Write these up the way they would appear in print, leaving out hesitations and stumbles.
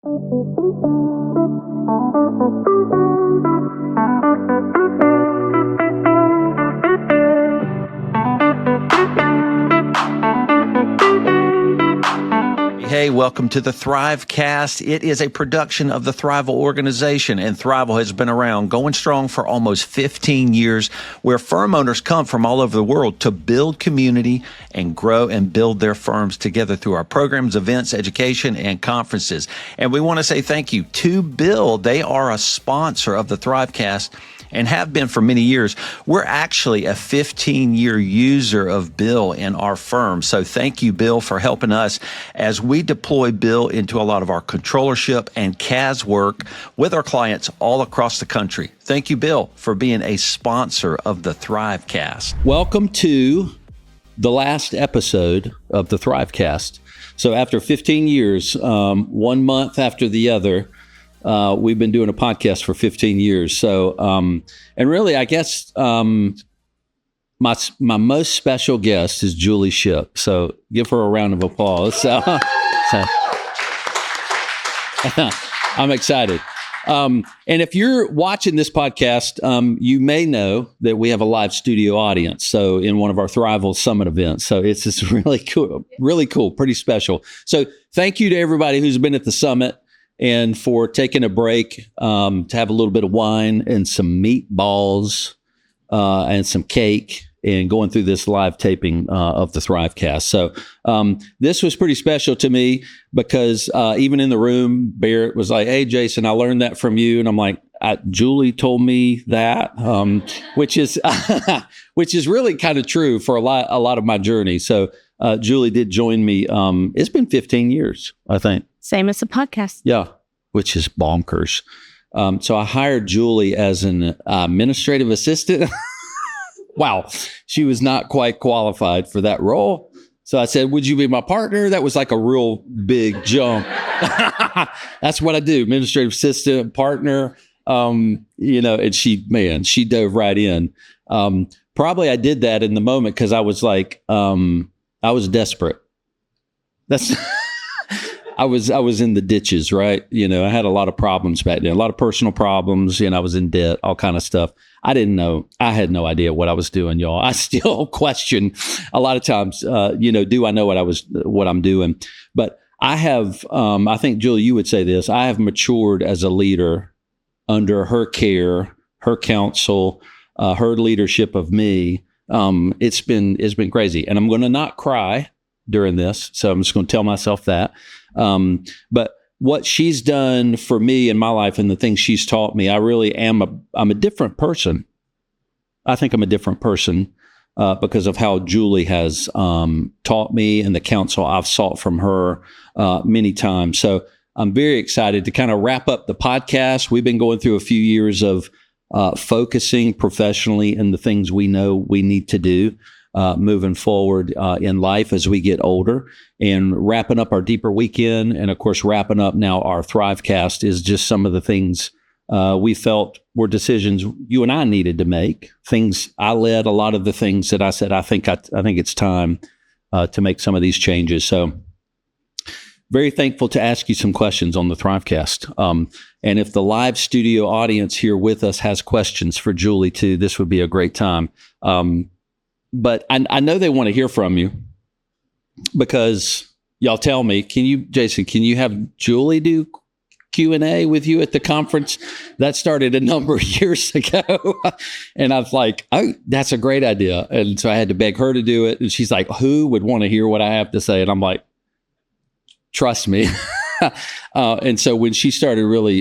Hey, welcome to the Thrivecast. It is a production of the Thriveal organization, and Thriveal has been around, going strong for almost 15 years, where firm owners come from all over the world to build community and grow and build their firms together through our programs, events, education, and conferences. And we want to say thank you to Bill. They are a sponsor of the Thrivecast and have been for many years. We're actually a 15-year user of Bill in our firm. So thank you, Bill, for helping us as we deploy Bill into a lot of our controllership and CAS work with our clients all across the country. Thank you, Bill, for being a sponsor of the Thrivecast. Welcome to the last episode of the Thrivecast. So after 15 years, 1 month after the other, we've been doing a podcast for 15 years. So, and really, I guess my most special guest is Julie Shipp. So give her a round of applause. So I'm excited. And if you're watching this podcast, you may know that we have a live studio audience. So in one of our Thriveal Summit events. So it's just really cool, pretty special. So thank you to everybody who's been at the summit and for taking a break to have a little bit of wine and some meatballs and some cake and going through this live taping of the Thrivecast. So this was pretty special to me because even in the room, Barrett was like, "Hey, Jason, I learned that from you." And I'm like, Julie told me that, which is which is really kind of true for a lot of my journey. So Julie did join me. It's been 15 years, I think. Same as the podcast. Yeah, which is bonkers. So I hired Julie as an administrative assistant. Wow, she was not quite qualified for that role. So I said, "Would you be my partner?" That was like a real big jump. That's what I do, administrative assistant, partner. And she dove right in. Probably I did that in the moment because I was like, I was desperate. That's... I was in the ditches, right? I had a lot of problems back then, a lot of personal problems, I was in debt, all kind of stuff. I didn't know. I had no idea what I was doing, y'all. I still question a lot of times, do I know what I'm doing? But I have, I think, Julie, you would say this, I have matured as a leader under her care, her counsel, her leadership of me. It's been crazy. And I'm going to not cry during this. So I'm just going to tell myself that. But what she's done for me in my life and the things she's taught me, I really am I'm a different person. I think I'm a different person because of how Julie has taught me and the counsel I've sought from her many times. So I'm very excited to kind of wrap up the podcast. We've been going through a few years of focusing professionally in the things we know we need to do. Moving forward in life as we get older, and wrapping up our Deeper Weekend, and of course wrapping up now our Thrivecast is just some of the things we felt were decisions you and I needed to make. Things I led, a lot of the things that I said I think it's time to make some of these changes. So very thankful to ask you some questions on the Thrivecast. And if the live studio audience here with us has questions for Julie too, this would be a great time. But I know they want to hear from you because y'all tell me, Jason, can you have Julie do Q&A with you at the conference? That started a number of years ago. And I was like, oh, that's a great idea. And so I had to beg her to do it. And she's like, who would want to hear what I have to say? And I'm like, trust me. And so when she started really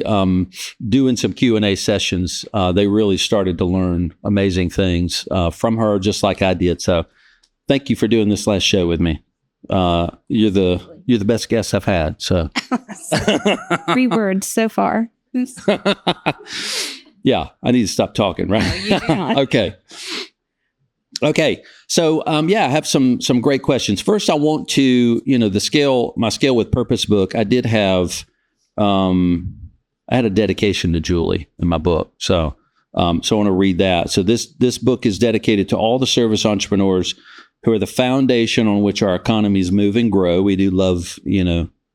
doing some Q&A sessions, they really started to learn amazing things from her, just like I did. So thank you for doing this last show with me. You're the best guest I've had. So 3 words so far. Yeah, I need to stop talking, right? No, you do not. Okay. So, I have some great questions. First, I want to, my Scale with Purpose book, I did have, I had a dedication to Julie in my book. So I want to read that. So this book is dedicated to all the service entrepreneurs who are the foundation on which our economies move and grow. We do love,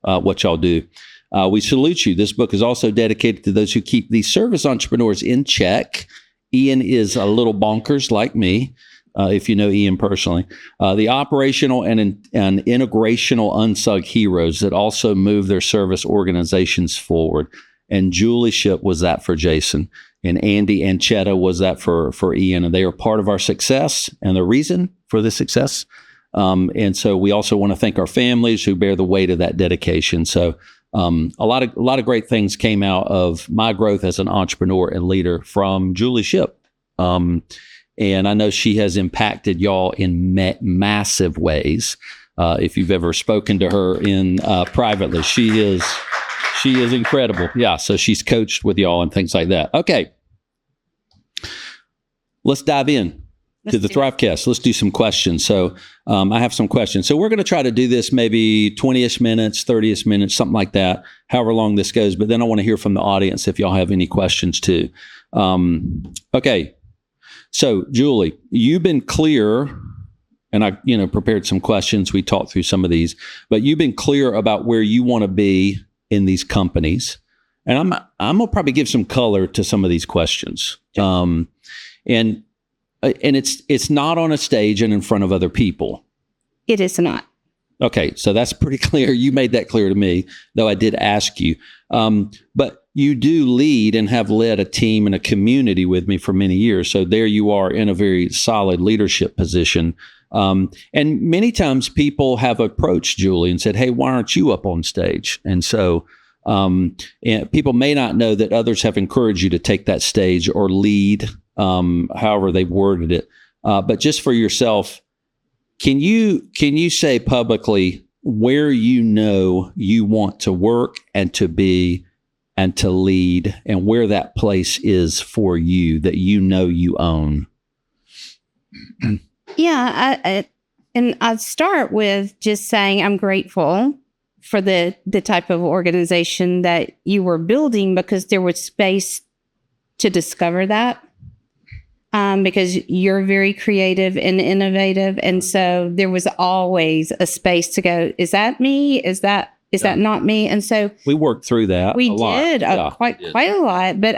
what y'all do. We salute you. This book is also dedicated to those who keep these service entrepreneurs in check. Ian is a little bonkers like me, if you know Ian personally. The operational and integrational unsung heroes that also move their service organizations forward. And Julie Shipp was that for Jason. And Andy Anchetta was that for Ian. And they are part of our success and the reason for the success. And so we also want to thank our families who bear the weight of that dedication. So a lot of great things came out of my growth as an entrepreneur and leader from Julie Shipp. And I know she has impacted y'all in massive ways. If you've ever spoken to her in privately, she is incredible. Yeah. So she's coached with y'all and things like that. Okay. Let's dive in to the Thrivecast. Let's do some questions. So I have some questions. So we're going to try to do this maybe 20-ish minutes, 30-ish minutes, something like that, however long this goes. But then I want to hear from the audience if y'all have any questions too. Okay. So Julie, you've been clear, and I prepared some questions. We talked through some of these, but you've been clear about where you want to be in these companies. And I'm going to probably give some color to some of these questions. And it's not on a stage and in front of other people. It is not. Okay, so that's pretty clear. You made that clear to me, though I did ask you. But you do lead and have led a team and a community with me for many years. So there you are in a very solid leadership position. And many times people have approached Julie and said, hey, why aren't you up on stage? And so and people may not know that others have encouraged you to take that stage or lead, however they've worded it. But just for yourself, can you say publicly where you know you want to work and to be and to lead, and where that place is for you that you know you own? Yeah, I'd start with just saying I'm grateful for the type of organization that you were building, because there was space to discover that. Because you're very creative and innovative, and so there was always a space to go, is that me? Is that not me? And so we worked through that. We did quite a lot, but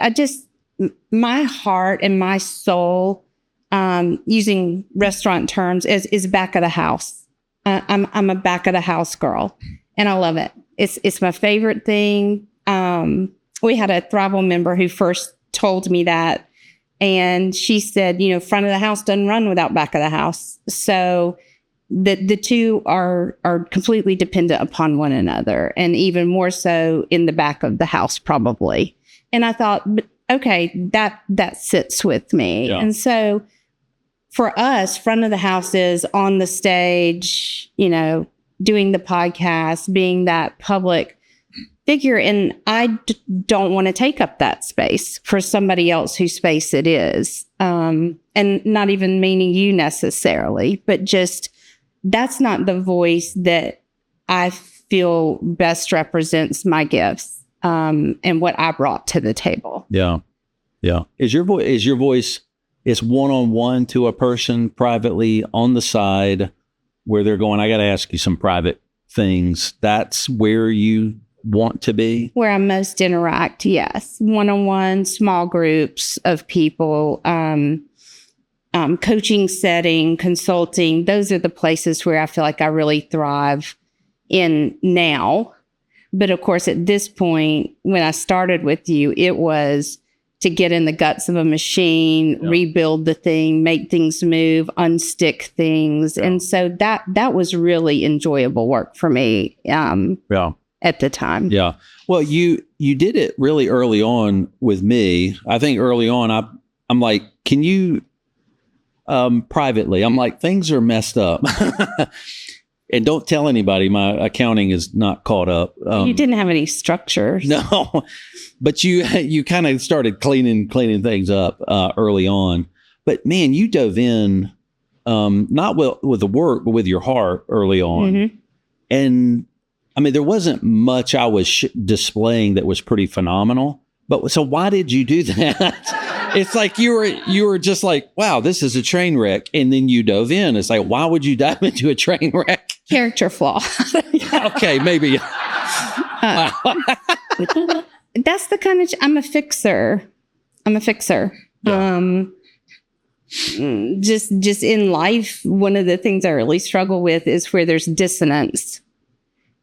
my heart and my soul, using restaurant terms, is back of the house. I'm a back of the house girl, and I love it. It's my favorite thing. We had a Thriveal member who first told me that, and she said, front of the house doesn't run without back of the house. So the two are completely dependent upon one another, and even more so in the back of the house, probably. And I thought, okay, that sits with me. Yeah. And so for us, front of the house is on the stage, doing the podcast, being that public figure. And I don't want to take up that space for somebody else whose space it is. And not even meaning you necessarily, but just that's not the voice that I feel best represents my gifts and what I brought to the table. Yeah. Yeah. Is your voice is one-on-one to a person privately on the side where they're going, I got to ask you some private things. That's where you want to be? Where I most interact, yes. One-on-one, small groups of people, coaching setting, consulting. Those are the places where I feel like I really thrive in now. But of course, at this point, when I started with you, it was to get in the guts of a machine, rebuild the thing, make things move, unstick things. Yeah. And so that was really enjoyable work for me at the time. Yeah. Well, you did it really early on with me. I think early on, I'm like, can you, privately, I'm like, things are messed up. And don't tell anybody, my accounting is not caught up. You didn't have any structure. No, but you kind of started cleaning things up early on. But man, you dove in, not with the work, but with your heart early on. Mm-hmm. And I mean, there wasn't much I was displaying that was pretty phenomenal. But so why did you do that? It's like you were just like, wow, this is a train wreck. And then you dove in. It's like, why would you dive into a train wreck? Character flaw. Okay, maybe. That's the kind of, I'm a fixer. Yeah. Just in life, one of the things I really struggle with is where there's dissonance.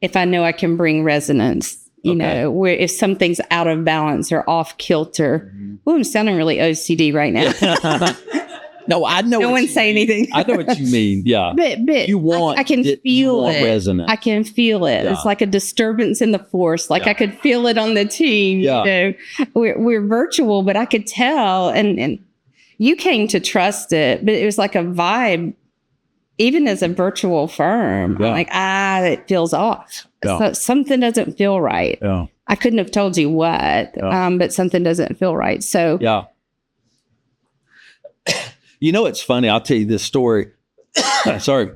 If I know I can bring resonance, you know, where if something's out of balance or off kilter. Oh, I'm sounding really OCD right now. No, I know. No one say anything. I know what you mean. Yeah. But You want, I can feel it. Resonance. I can feel it. Yeah. It's like a disturbance in the force. Like I could feel it on the team. Yeah. You know, we're virtual, but I could tell. And you came to trust it, but it was like a vibe, even as a virtual firm. Yeah. Like, it feels off. Yeah. So something doesn't feel right. Yeah. I couldn't have told you what, but something doesn't feel right. So yeah. You know, it's funny. I'll tell you this story. Sorry.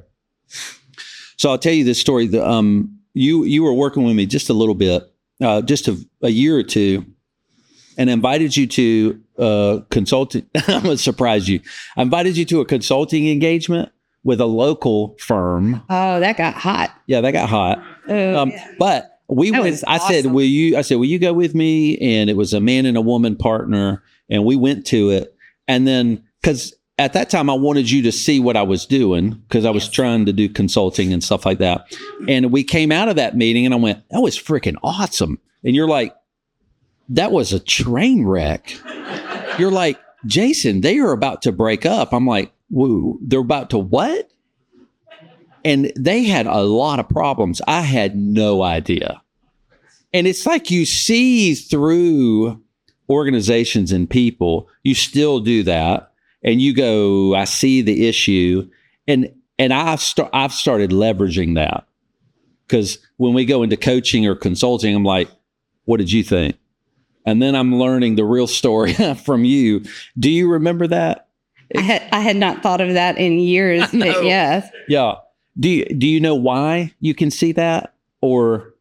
So I'll tell you this story. You were working with me just a little bit, just a year or two, and I invited you to consulting. I'm going to surprise you. I invited you to a consulting engagement with a local firm. Oh, that got hot. Yeah, that got hot. Yeah. But we That went. was I said, awesome. will you go with me? And it was a man and a woman partner, and we went to it. And then, because at that time I wanted you to see what I was doing, because I was trying to do consulting and stuff like that. And we came out of that meeting, and I went, "That was freaking awesome." And you're like, "That was a train wreck." You're like, "Jason, they are about to break up." I'm like, "Whoa, they're about to what?" And they had a lot of problems. I had no idea. And it's like you see through organizations and people, you still do that. And you go, I see the issue. And I've started leveraging that. Because when we go into coaching or consulting, I'm like, what did you think? And then I'm learning the real story from you. Do you remember that? I had not thought of that in years. But yes. Yeah. Do you know why you can see that? Or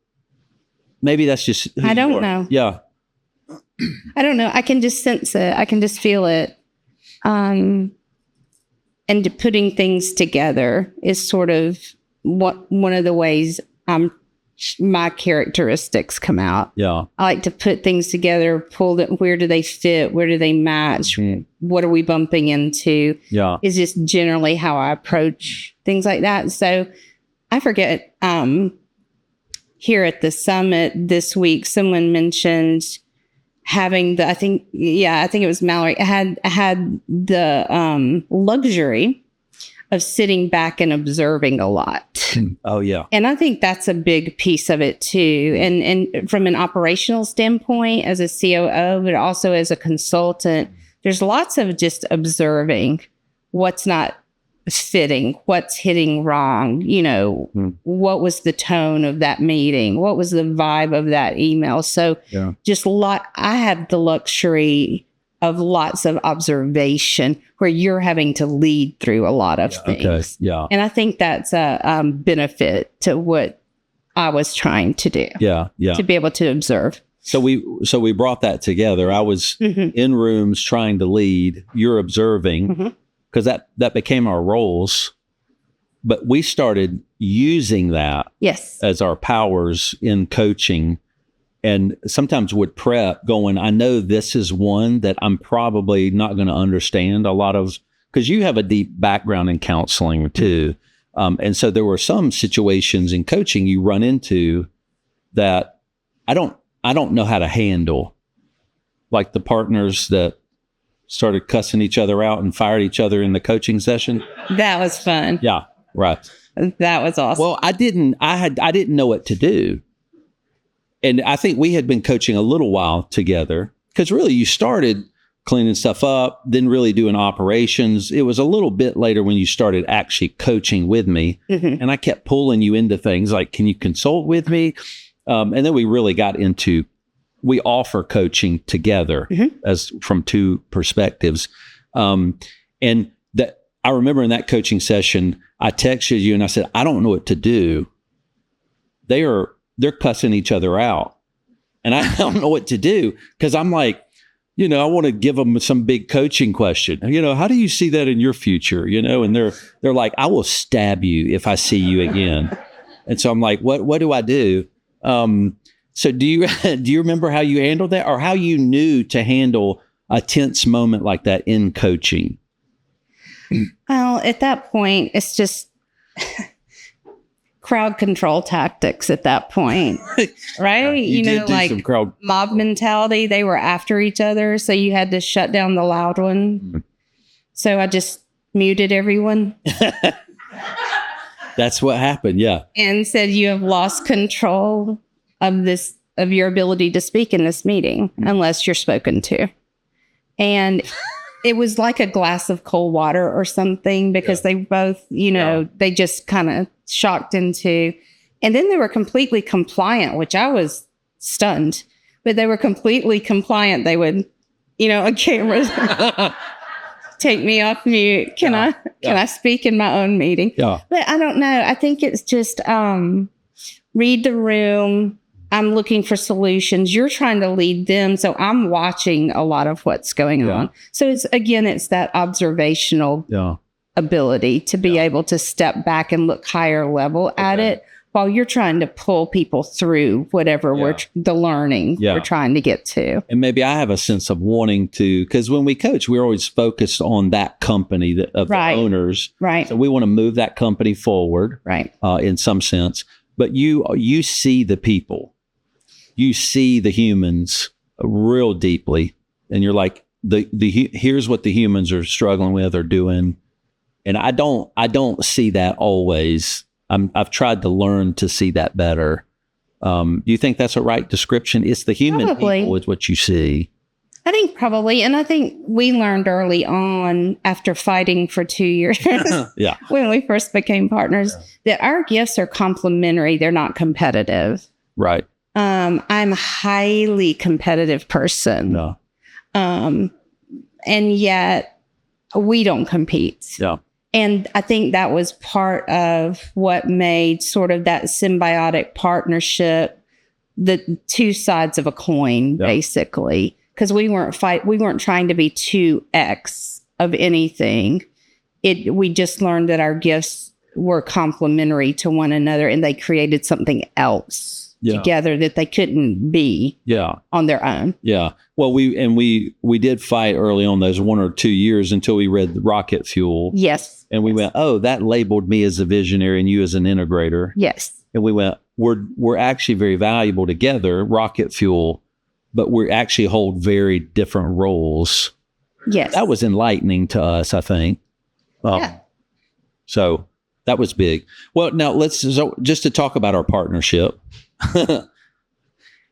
maybe that's just who I don't you are. know. Yeah. I don't know. I can just sense it. I can just feel it. And putting things together is sort of one of the ways my characteristics come out. Yeah. I like to put things together, pull them. Where do they fit? Where do they match? What are we bumping into? Yeah. Is just generally how I approach things like that. So I forget, here at the summit this week, someone mentioned having I think it was Mallory, had the luxury of sitting back and observing a lot. Oh, yeah. And I think that's a big piece of it too. And from an operational standpoint as a COO, but also as a consultant, there's lots of just observing what's not fitting, what's hitting wrong, what was the tone of that meeting? What was the vibe of that email? So I have the luxury of lots of observation where you're having to lead through a lot of things. Okay. Yeah. And I think that's a benefit to what I was trying to do. Yeah. Yeah. To be able to observe. So we brought that together. I was in rooms trying to lead. You're observing, because that became our roles. But we started using that as our powers in coaching. And sometimes would prep going, I know this is one that I'm probably not going to understand a lot of, because you have a deep background in counseling too. And so there were some situations in coaching you run into that I don't know how to handle, like the partners that started cussing each other out and fired each other in the coaching session. That was fun. Yeah, right. That was awesome. Well, I didn't know what to do. And I think we had been coaching a little while together, because really you started cleaning stuff up, then really doing operations. It was a little bit later when you started actually coaching with me. And I kept pulling you into things like, can you consult with me? And then we really got into, we offer coaching together as from two perspectives. And that I remember in that coaching session, I texted you and I said, I don't know what to do. They're cussing each other out. And I don't know what to do, because I'm like, I want to give them some big coaching question. How do you see that in your future? And they're like, I will stab you if I see you again. And so I'm like, what do I do? So do you remember how you handled that, or how you knew to handle a tense moment like that in coaching? Well, at that point, it's just crowd control tactics at that point, right? You did do some crowd mob mentality. They were after each other, so you had to shut down the loud one. Mm-hmm. So I just muted everyone. That's what happened, yeah. And said, you have lost control of your ability to speak in this meeting unless you're spoken to. And it was like a glass of cold water or something, because they both, they just kind of shocked into, and then they were completely compliant, which I was stunned, but they were completely compliant. They would, on camera, take me off mute. Can I speak in my own meeting? Yeah. But I don't know. I think it's just, read the room. I'm looking for solutions. You're trying to lead them. So I'm watching a lot of what's going on. So it's that observational ability to be able to step back and look higher level at it while you're trying to pull people through whatever the learning we're trying to get to. And maybe I have a sense of wanting to, because when we coach, we're always focused on that company of the owners. Right. So we want to move that company forward. Right. In some sense. But you see the people. You see the humans real deeply, and you're like, here's what the humans are struggling with or doing. And I don't see that always. I've tried to learn to see that better. Do you think that's a right description? It's the human people is what you see. I think probably. And I think we learned early on, after fighting for 2 years, when we first became partners, that our gifts are complementary. They're not competitive. Right. I'm a highly competitive person. No. And yet we don't compete. Yeah. And I think that was part of what made sort of that symbiotic partnership, the two sides of a coin, basically. Because we weren't trying to be 2X of anything. We just learned that our gifts were complementary to one another, and they created something else together that they couldn't be on their own. Yeah. Well, we did fight early on those 1 or 2 years until we read Rocket Fuel. Yes. And we went, oh, that labeled me as a visionary and you as an integrator. Yes. And we went, we're actually very valuable together, Rocket Fuel, but we actually hold very different roles. Yes. That was enlightening to us, I think. So that was big. Well, now just to talk about our partnership.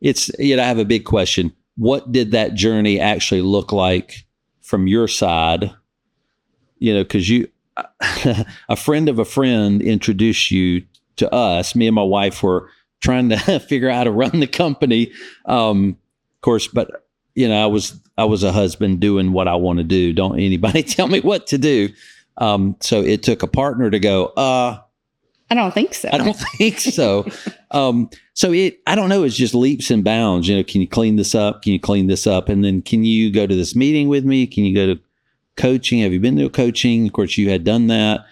It's, I have a big question. What did that journey actually look like from your side? Because a friend of a friend introduced you to us. Me and my wife were trying to figure out how to run the company. Of course, but I was a husband doing what I want to do. Don't anybody tell me what to do. So it took a partner to go, I don't think so. I don't think so. So I don't know. It's just leaps and bounds. Can you clean this up? Can you clean this up? And then can you go to this meeting with me? Can you go to coaching? Have you been to coaching? Of course, you had done that.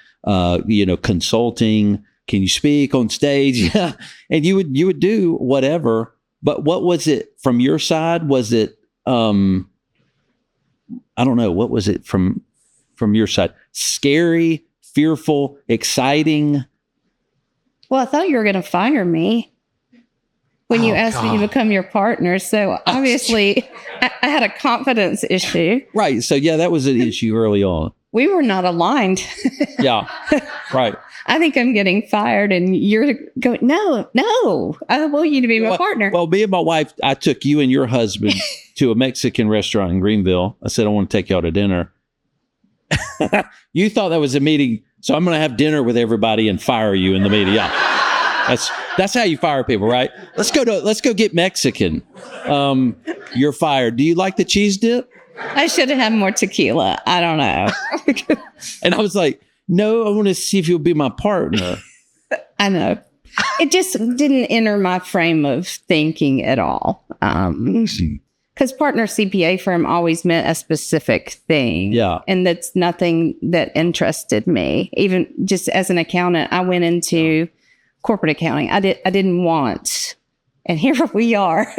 Consulting. Can you speak on stage? Yeah. And you would do whatever. But what was it from your side? Was it, I don't know. What was it from your side? Scary, fearful, exciting? Well, I thought you were going to fire me when you asked me to become your partner. So obviously I had a confidence issue. Right. So that was an issue early on. We were not aligned. Yeah. Right. I think I'm getting fired and you're going, no, I want you to be my partner. Well, me and my wife, I took you and your husband to a Mexican restaurant in Greenville. I said, I want to take y'all to dinner. You thought that was a meeting. So I'm going to have dinner with everybody and fire you in the meeting. Yeah. That's how you fire people, right? Let's go get Mexican. You're fired. Do you like the cheese dip? I should have had more tequila. I don't know. And I was like, no, I want to see if you'll be my partner. I know. It just didn't enter my frame of thinking at all. Because partner CPA firm always meant a specific thing. Yeah. And that's nothing that interested me. Even just as an accountant, I went into corporate accounting. I didn't want And here we are.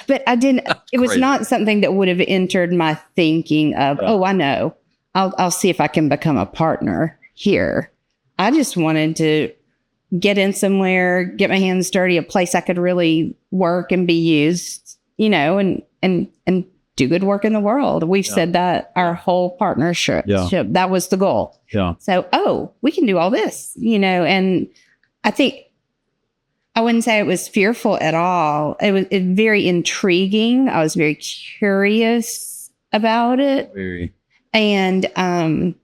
But it was not something that would have entered my thinking of, I know, I'll see if I can become a partner here. I just wanted to get in somewhere, get my hands dirty, a place I could really work and be used, and do good work in the world. We've said that our whole partnership, that was the goal. Yeah. So, we can do all this, and I think I wouldn't say it was fearful at all. It was very intriguing. I was very curious about it. Very. And I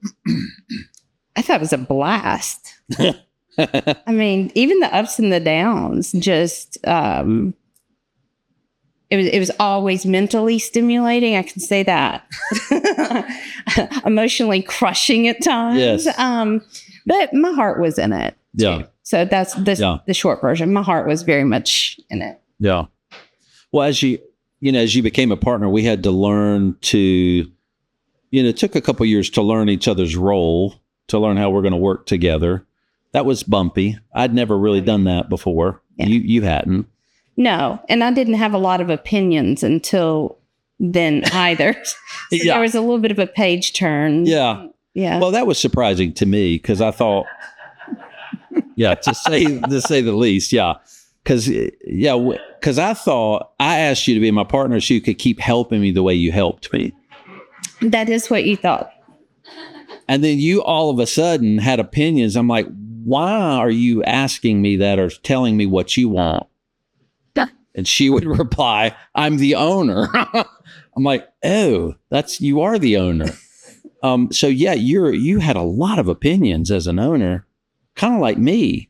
thought it was a blast. I mean, even the ups and the downs, just it was always mentally stimulating. I can say that. Emotionally crushing at times. Yes. But my heart was in it. Yeah. Too. So that's the short version. My heart was very much in it. Yeah. Well, as you became a partner, we had to learn to, it took a couple years to learn each other's role, to learn how we're going to work together. That was bumpy. I'd never really done that before. Yeah. You hadn't. No. And I didn't have a lot of opinions until then either. So there was a little bit of a page turn. Yeah. Yeah. Well, that was surprising to me because I thought, to say the least. Yeah. Because I thought I asked you to be my partner so you could keep helping me the way you helped me. That is what you thought. And then you all of a sudden had opinions. I'm like, why are you asking me that or telling me what you want? And she would reply, I'm the owner. I'm like, oh, you are the owner. So you had a lot of opinions as an owner, kind of like me.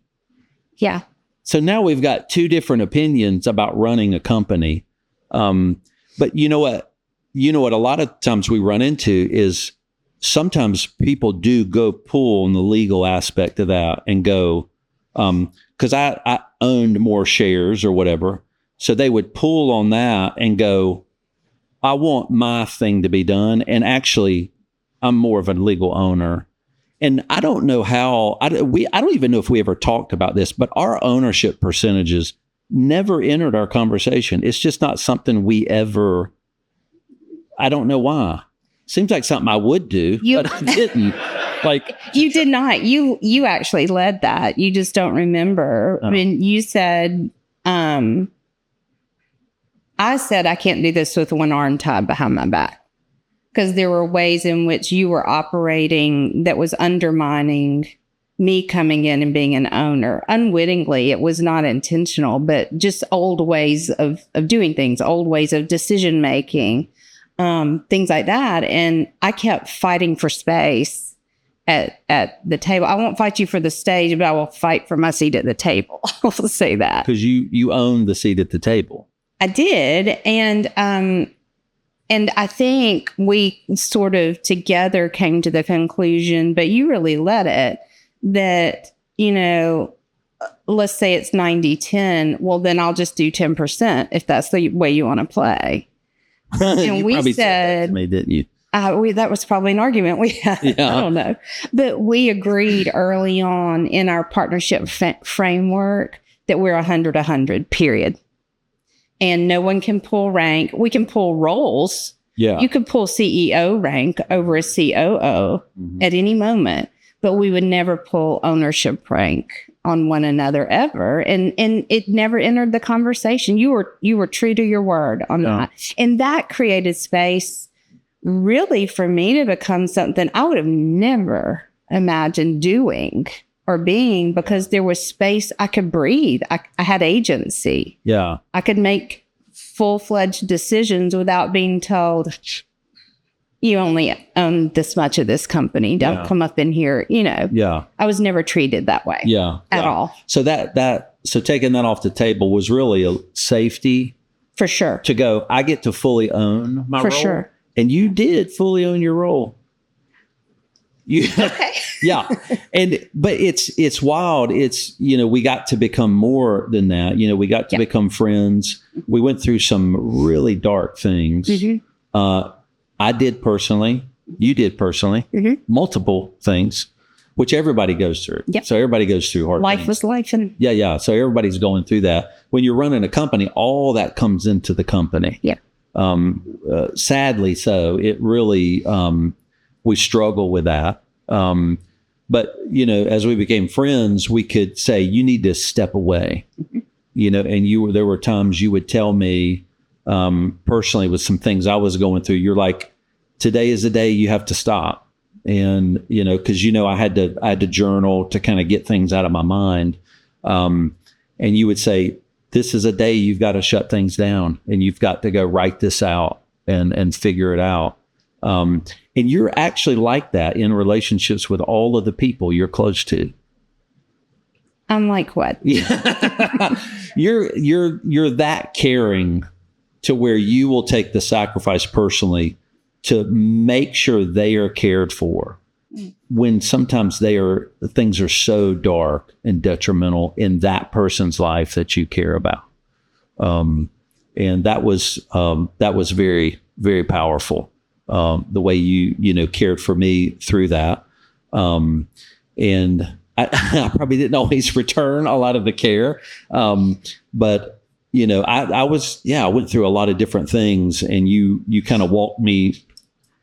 Yeah. So now we've got two different opinions about running a company. But you know what? A lot of times we run into is sometimes people do go pull on the legal aspect of that and go, because I owned more shares or whatever. So they would pull on that and go, I want my thing to be done. And actually, I'm more of a legal owner. And I don't know how, I don't even know if we ever talked about this, but our ownership percentages never entered our conversation. It's just not something we ever, I don't know why. Seems like something I would do, but I didn't. You did not. You actually led that. You just don't remember. Oh. When you said, I said, I can't do this with one arm tied behind my back. Because there were ways in which you were operating that was undermining me coming in and being an owner. Unwittingly, it was not intentional, but just old ways of doing things, old ways of decision making, things like that. And I kept fighting for space at the table. I won't fight you for the stage, but I will fight for my seat at the table. I'll say that. Because you own the seat at the table. I did. And I think we sort of together came to the conclusion, but you really led it, that, let's say it's 90-10. Well, then I'll just do 10% if that's the way you want to play. And we said, to me, didn't you? That was probably an argument we had. Yeah. I don't know. But we agreed early on in our partnership framework that we're 100, period. And no one can pull rank. We can pull roles. Yeah. You could pull CEO rank over a COO at any moment, but we would never pull ownership rank on one another ever. And it never entered the conversation. You were true to your word on that. And that created space really for me to become something I would have never imagined doing or being, because there was space I could breathe. I had agency. Yeah. I could make full-fledged decisions without being told, you only own this much of this company. Don't come up in here. Yeah. I was never treated that way. Yeah. At all. So so taking that off the table was really a safety. For sure. To go, I get to fully own my role. For sure. And you did fully own your role. Okay. Yeah. But it's wild. It's, we got to become more than that. We got to become friends. We went through some really dark things. Mm-hmm. I did personally. You did personally. Mm-hmm. Multiple things. which everybody goes through. Yep. So everybody goes through hard Life things. was life. And Yeah. So everybody's going through that. When you're running a company, all that comes into the company. yeah. Sadly, so it really, we struggle with that. But, as we became friends, we could say, you need to step away, and there were times you would tell me, personally with some things I was going through, you're like, today is the day you have to stop. And, cause I had to journal to kind of get things out of my mind. And you would say, this is a day you've got to shut things down and you've got to go write this out and figure it out. And you're actually like that in relationships with all of the people you're close to. I'm like, what? Yeah. You're that caring to where you will take the sacrifice personally to make sure they are cared for when sometimes things are so dark and detrimental in that person's life that you care about. And that was very, very powerful. The way you cared for me through that. And I probably didn't always return a lot of the care. But I went through a lot of different things, and you kind of walked me,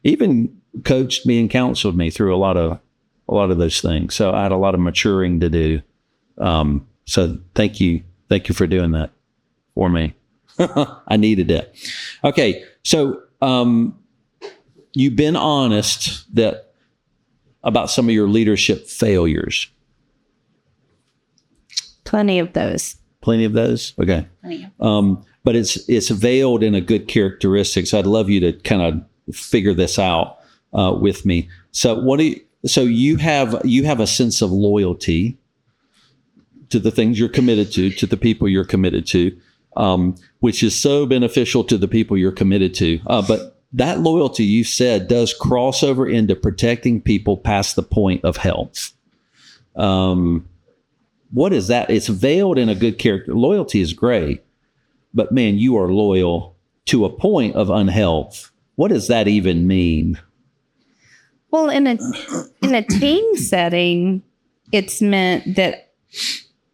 even coached me and counseled me through a lot of those things. So I had a lot of maturing to do. So thank you for doing that for me. I needed it. Okay. So, you've been honest about some of your leadership failures. Plenty of those. Plenty of those? Okay. But it's veiled in a good characteristic. So I'd love you to kind of figure this out with me. So you have a sense of loyalty to the things you're committed to the people you're committed to, which is so beneficial to the people you're committed to. But that loyalty, you said, does cross over into protecting people past the point of health. What is that? It's veiled in a good character. Loyalty is great, but man, you are loyal to a point of unhealth. What does that even mean? Well, in a team setting, it's meant that,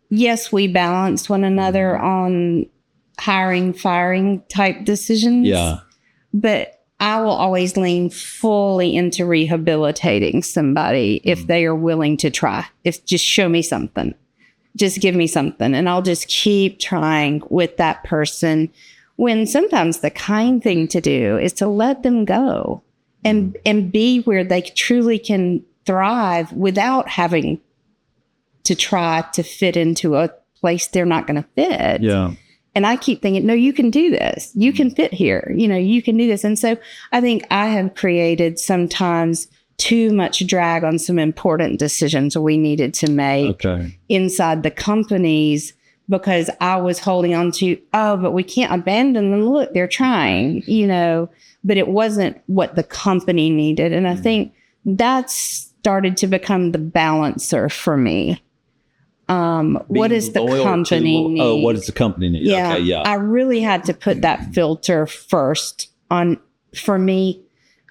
yes, we balance one another on hiring, firing type decisions. Yeah. But I will always lean fully into rehabilitating somebody if they are willing to try. If just show me something, just give me something, and I'll just keep trying with that person. When sometimes the kind thing to do is to let them go and be where they truly can thrive without having to try to fit into a place they're not going to fit. Yeah. And I keep thinking, no, you can do this. You can fit here. You can do this. And so I think I have created sometimes too much drag on some important decisions we needed to make inside the companies because I was holding on to, but we can't abandon them. Look, they're trying, but it wasn't what the company needed. And I think that started to become the balancer for me. What does the company need? Oh, what does the company need? Yeah. Okay, yeah. I really had to put that filter first for me.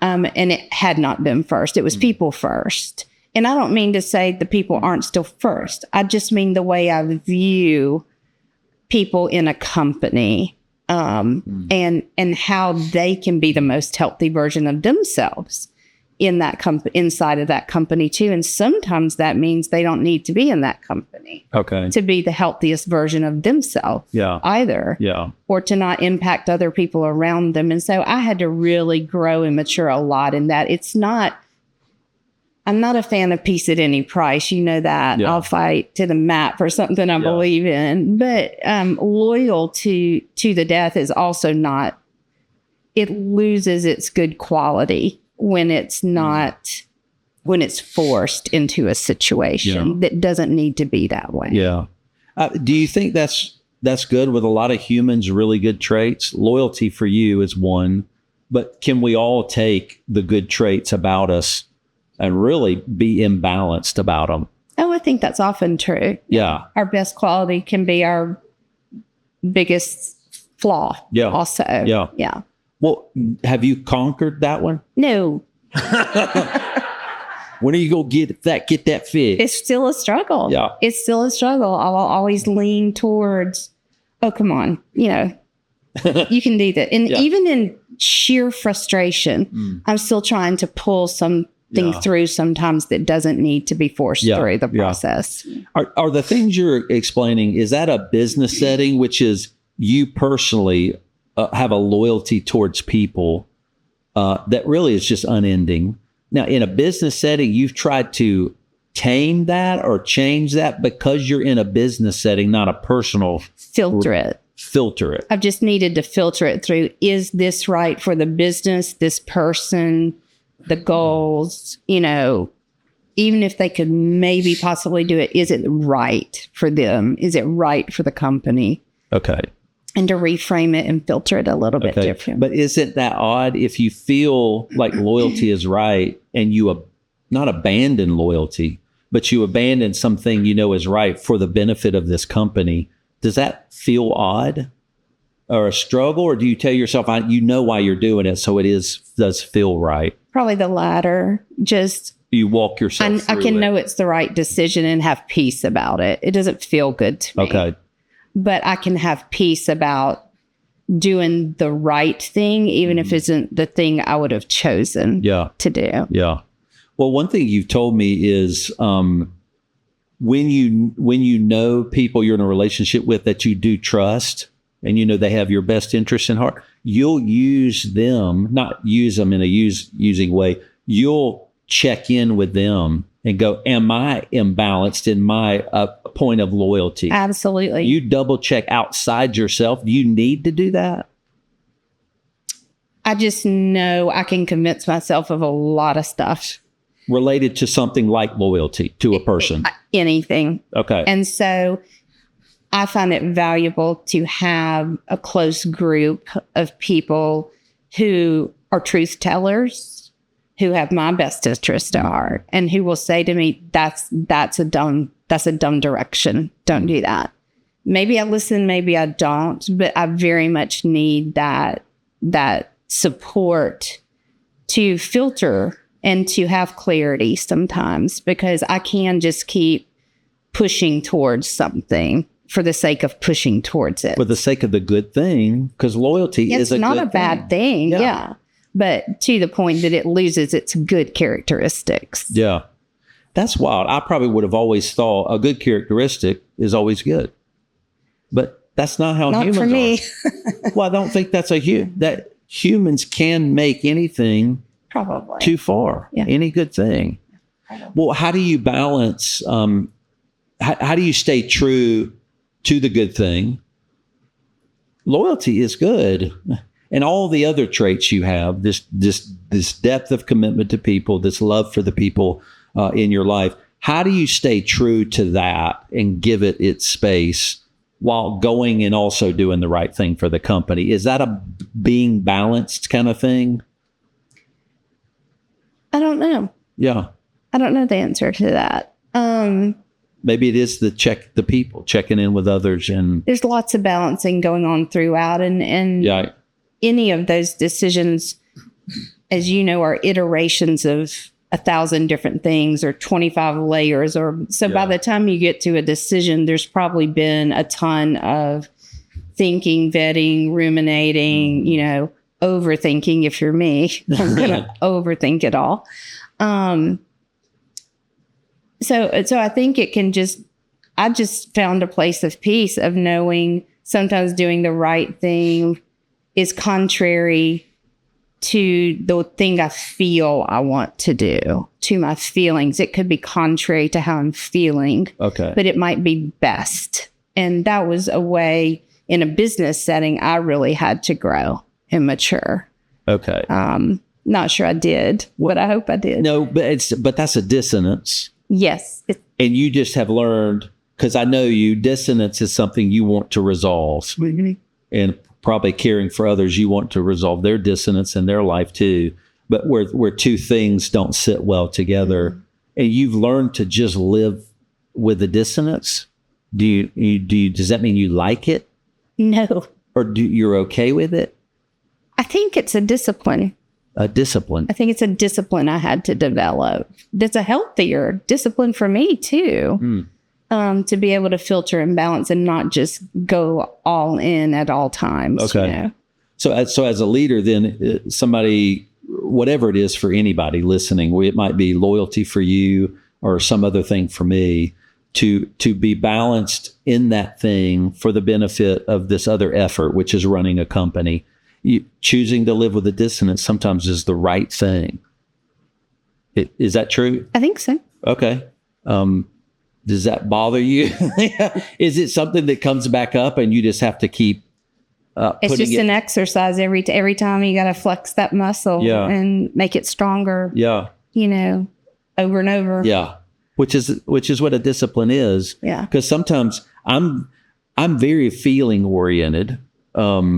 And it had not been first. It was people first. And I don't mean to say the people aren't still first. I just mean the way I view people in a company, and how they can be the most healthy version of themselves in that inside of that company too. And sometimes that means they don't need to be in that company to be the healthiest version of themselves either, or to not impact other people around them. And so I had to really grow and mature a lot in that. I'm not a fan of peace at any price. You know that. I'll fight to the mat for something I believe in. But loyal to the death is also not, it loses its good quality when it's not, when it's forced into a situation that doesn't need to be that way. Yeah. Do you think that's good with a lot of humans, really good traits? Loyalty for you is one, but can we all take the good traits about us and really be imbalanced about them? Oh, I think that's often true. Yeah. Our best quality can be our biggest flaw also. Yeah. Yeah. Well, have you conquered that one? No. When are you going to get that fixed? It's still a struggle. Yeah. It's still a struggle. I'll always lean towards, oh, come on, you can do that. And even in sheer frustration, I'm still trying to pull something through sometimes that doesn't need to be forced through the process. Are the things you're explaining, is that a business setting, which is you personally have a loyalty towards people that really is just unending? Now, in a business setting, you've tried to tame that or change that because you're in a business setting, not a personal. Filter it. I've just needed to filter it through. Is this right for the business, this person, the goals? Even if they could maybe possibly do it, is it right for them? Is it right for the company? Okay. And to reframe it and filter it a little bit different. But isn't that odd if you feel like loyalty is right and you not abandon loyalty, but you abandon something is right for the benefit of this company? Does that feel odd or a struggle? Or do you tell yourself, you know why you're doing it, so it does feel right? Probably the latter. Just you walk yourself through I can know it's the right decision and have peace about it. It doesn't feel good to me. Okay. But I can have peace about doing the right thing, even if it isn't the thing I would have chosen to do. Yeah. Well, one thing you've told me is when you know people you're in a relationship with that you do trust and they have your best interest in heart, you'll use them, not use them in a using way. You'll check in with them and go, am I imbalanced in my point of loyalty? Absolutely. You double check outside yourself. Do you need to do that? I just know I can convince myself of a lot of stuff. Related to something like loyalty to a person? Anything. Okay. And so I find it valuable to have a close group of people who are truth tellers, who have my best interest at heart, and who will say to me, that's a dumb direction. Don't do that. Maybe I listen, maybe I don't, but I very much need that support to filter and to have clarity sometimes, because I can just keep pushing towards something for the sake of pushing towards it. For the sake of the good thing, because loyalty is a good thing. It's not a bad thing. Yeah. But to the point that it loses its good characteristics. Yeah. That's wild. I probably would have always thought a good characteristic is always good. But that's not how humans are. Not for me. Well, I don't think that's that humans can make anything probably too far. Yeah. Any good thing. Well, how do you balance, how do you stay true to the good thing? Loyalty is good. And all the other traits you have, this depth of commitment to people, this love for the people in your life, how do you stay true to that and give it its space while going and also doing the right thing for the company? Is that a being balanced kind of thing? I don't know. Yeah. I don't know the answer to that. Maybe it is checking in with others. And there's lots of balancing going on throughout. And yeah. Any of those decisions, as you know, are iterations of 1,000 different things or 25 layers. By the time you get to a decision, there's probably been a ton of thinking, vetting, ruminating, overthinking. If you're me, I'm going to overthink it all. So I think I just found a place of peace of knowing sometimes doing the right thing is contrary to the thing I feel I want to do, to my feelings. It could be contrary to how I'm feeling, but it might be best. And that was a way in a business setting I really had to grow and mature. Okay. Not sure I did, but I hope I did. No, but that's a dissonance. Yes. And you just have learned, because I know dissonance is something you want to resolve. Mm-hmm. And probably caring for others, you want to resolve their dissonance in their life too. But where two things don't sit well together, mm-hmm. and you've learned to just live with the dissonance. Does that mean you like it? No. Or you're okay with it? I think it's a discipline. discipline. I think it's a discipline I had to develop. That's a healthier discipline for me too. To be able to filter and balance and not just go all in at all times. Okay. You know? So as a leader, then somebody, whatever it is for anybody listening, it might be loyalty for you or some other thing for me, to be balanced in that thing for the benefit of this other effort, which is running a company. Choosing to live with a dissonance sometimes is the right thing. Is that true? I think so. Okay. Does that bother you? Is it something that comes back up and you just have to keep it's just an exercise every time you got to flex that muscle and make it stronger. Yeah. You know, over and over. Yeah. Which is what a discipline is. Yeah. Because sometimes I'm very feeling oriented. Not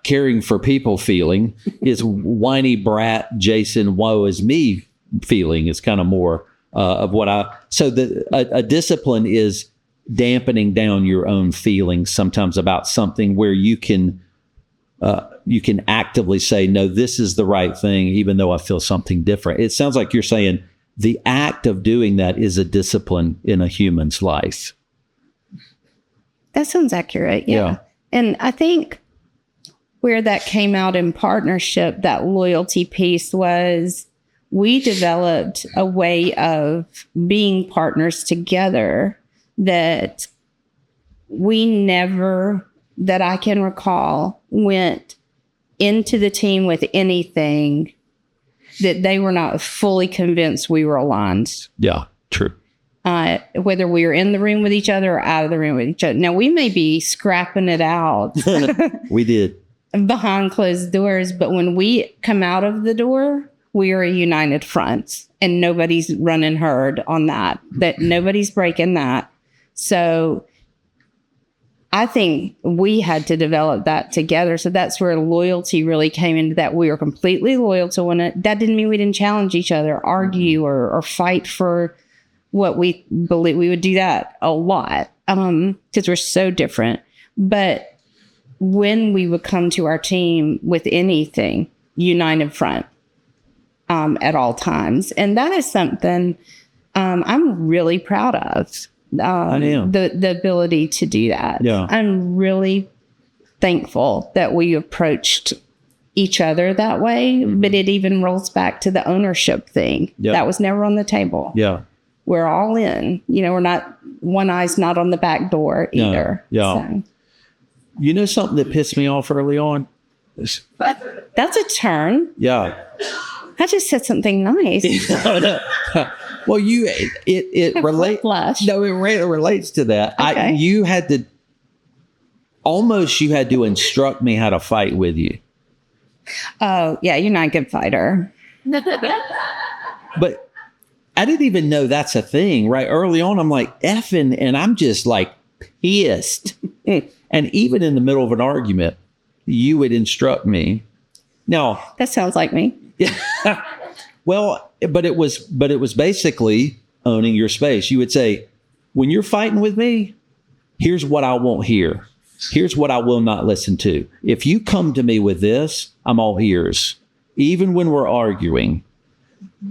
caring for people feeling is whiny brat Jason woe is me feeling is kind of more of what a discipline is dampening down your own feelings sometimes about something where you can actively say, no, this is the right thing, even though I feel something different. It sounds like you're saying the act of doing that is a discipline in a human's life. That sounds accurate. Yeah. And I think where that came out in partnership, that loyalty piece was we developed a way of being partners together that we never, that I can recall, went into the team with anything that they were not fully convinced we were aligned. Yeah, true. Whether we were in the room with each other or out of the room with each other. Now, we may be scrapping it out. We did. Behind closed doors. But when we come out of the door, we are a united front. And nobody's running herd on that nobody's breaking that. So I think we had to develop that together. So that's where loyalty really came into that. We were completely loyal to one another. That didn't mean we didn't challenge each other, argue or fight for what we believe. We would do that a lot because we're so different. But when we would come to our team with anything, united front at all times. And that is something I'm really proud of. I am. The ability to do that. Yeah. I'm really thankful that we approached each other that way, but it even rolls back to the ownership thing. Yep. That was never on the table. Yeah. We're all in. You know, we're not, one eye's not on the back door either. Yeah. So. You know something that pissed me off early on? That's a turn. Yeah. I just said something nice. No. Well, it relates. No, it relates to that. Okay. You had to instruct me how to fight with you. Oh, yeah, you're not a good fighter. But I didn't even know that's a thing, right? Early on, I'm like effing, and I'm just like pissed. And even in the middle of an argument, you would instruct me. Now, that sounds like me. Well, but it was basically owning your space. You would say, when you're fighting with me, here's what I won't hear. Here's what I will not listen to. If you come to me with this, I'm all ears. Even when we're arguing,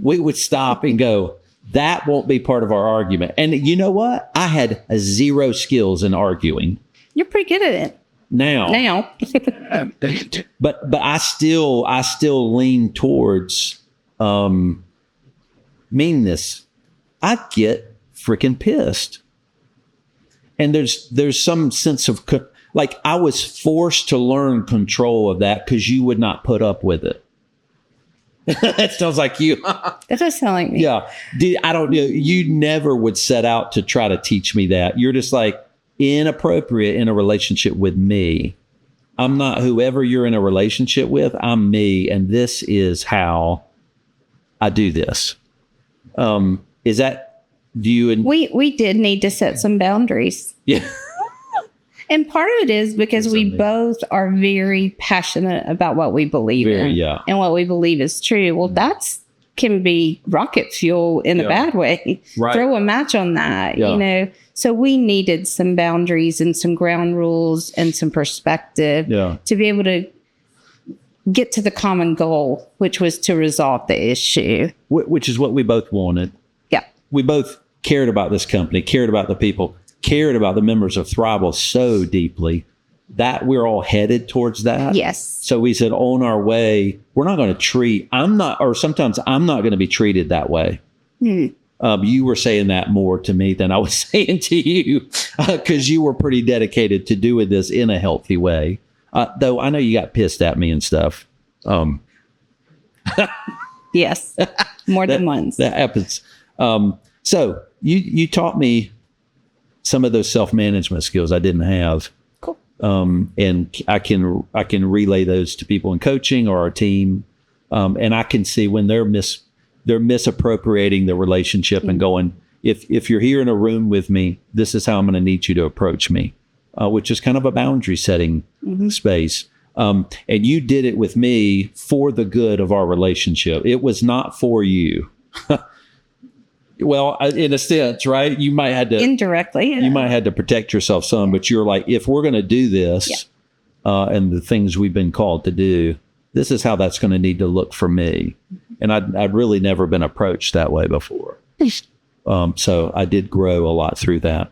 we would stop and go, that won't be part of our argument. And you know what? I had zero skills in arguing. You're pretty good at it. Now. But I still lean towards meanness. I get freaking pissed. And there's some sense of like I was forced to learn control of that because you would not put up with it. That sounds like you. That does sound like me. Yeah. I don't know. You never would set out to try to teach me that. You're just like inappropriate in a relationship with me. I'm not whoever you're in a relationship with. I'm me. And this is how I do this. Is that, do you? We did need to set some boundaries. Yeah. And part of it is because we both are very passionate about what we believe in. Yeah. And what we believe is true. Well, that's can be rocket fuel in a bad way. Right. Throw a match on that, you know. So we needed some boundaries and some ground rules and some perspective to be able to get to the common goal, which was to resolve the issue. Which is what we both wanted. Yeah. We both cared about this company, cared about the people, cared about the members of Thriveal so deeply that we're all headed towards that. Yes. So we said, on our way, we're not going to sometimes I'm not going to be treated that way. You were saying that more to me than I was saying to you, because you were pretty dedicated to doing this in a healthy way. Though I know you got pissed at me and stuff. Yes, more than once. That happens. So you taught me some of those self-management skills I didn't have. Cool. And I can relay those to people in coaching or our team, and I can see when they're misappropriating the relationship and going, if you're here in a room with me, this is how I'm going to need you to approach me, which is kind of a boundary setting space. And you did it with me for the good of our relationship. It was not for you. Well, in a sense, right? You might have to indirectly. You might have to protect yourself some, but you're like, if we're going to do this, and the things we've been called to do, this is how that's going to need to look for me. And I'd really never been approached that way before. So I did grow a lot through that.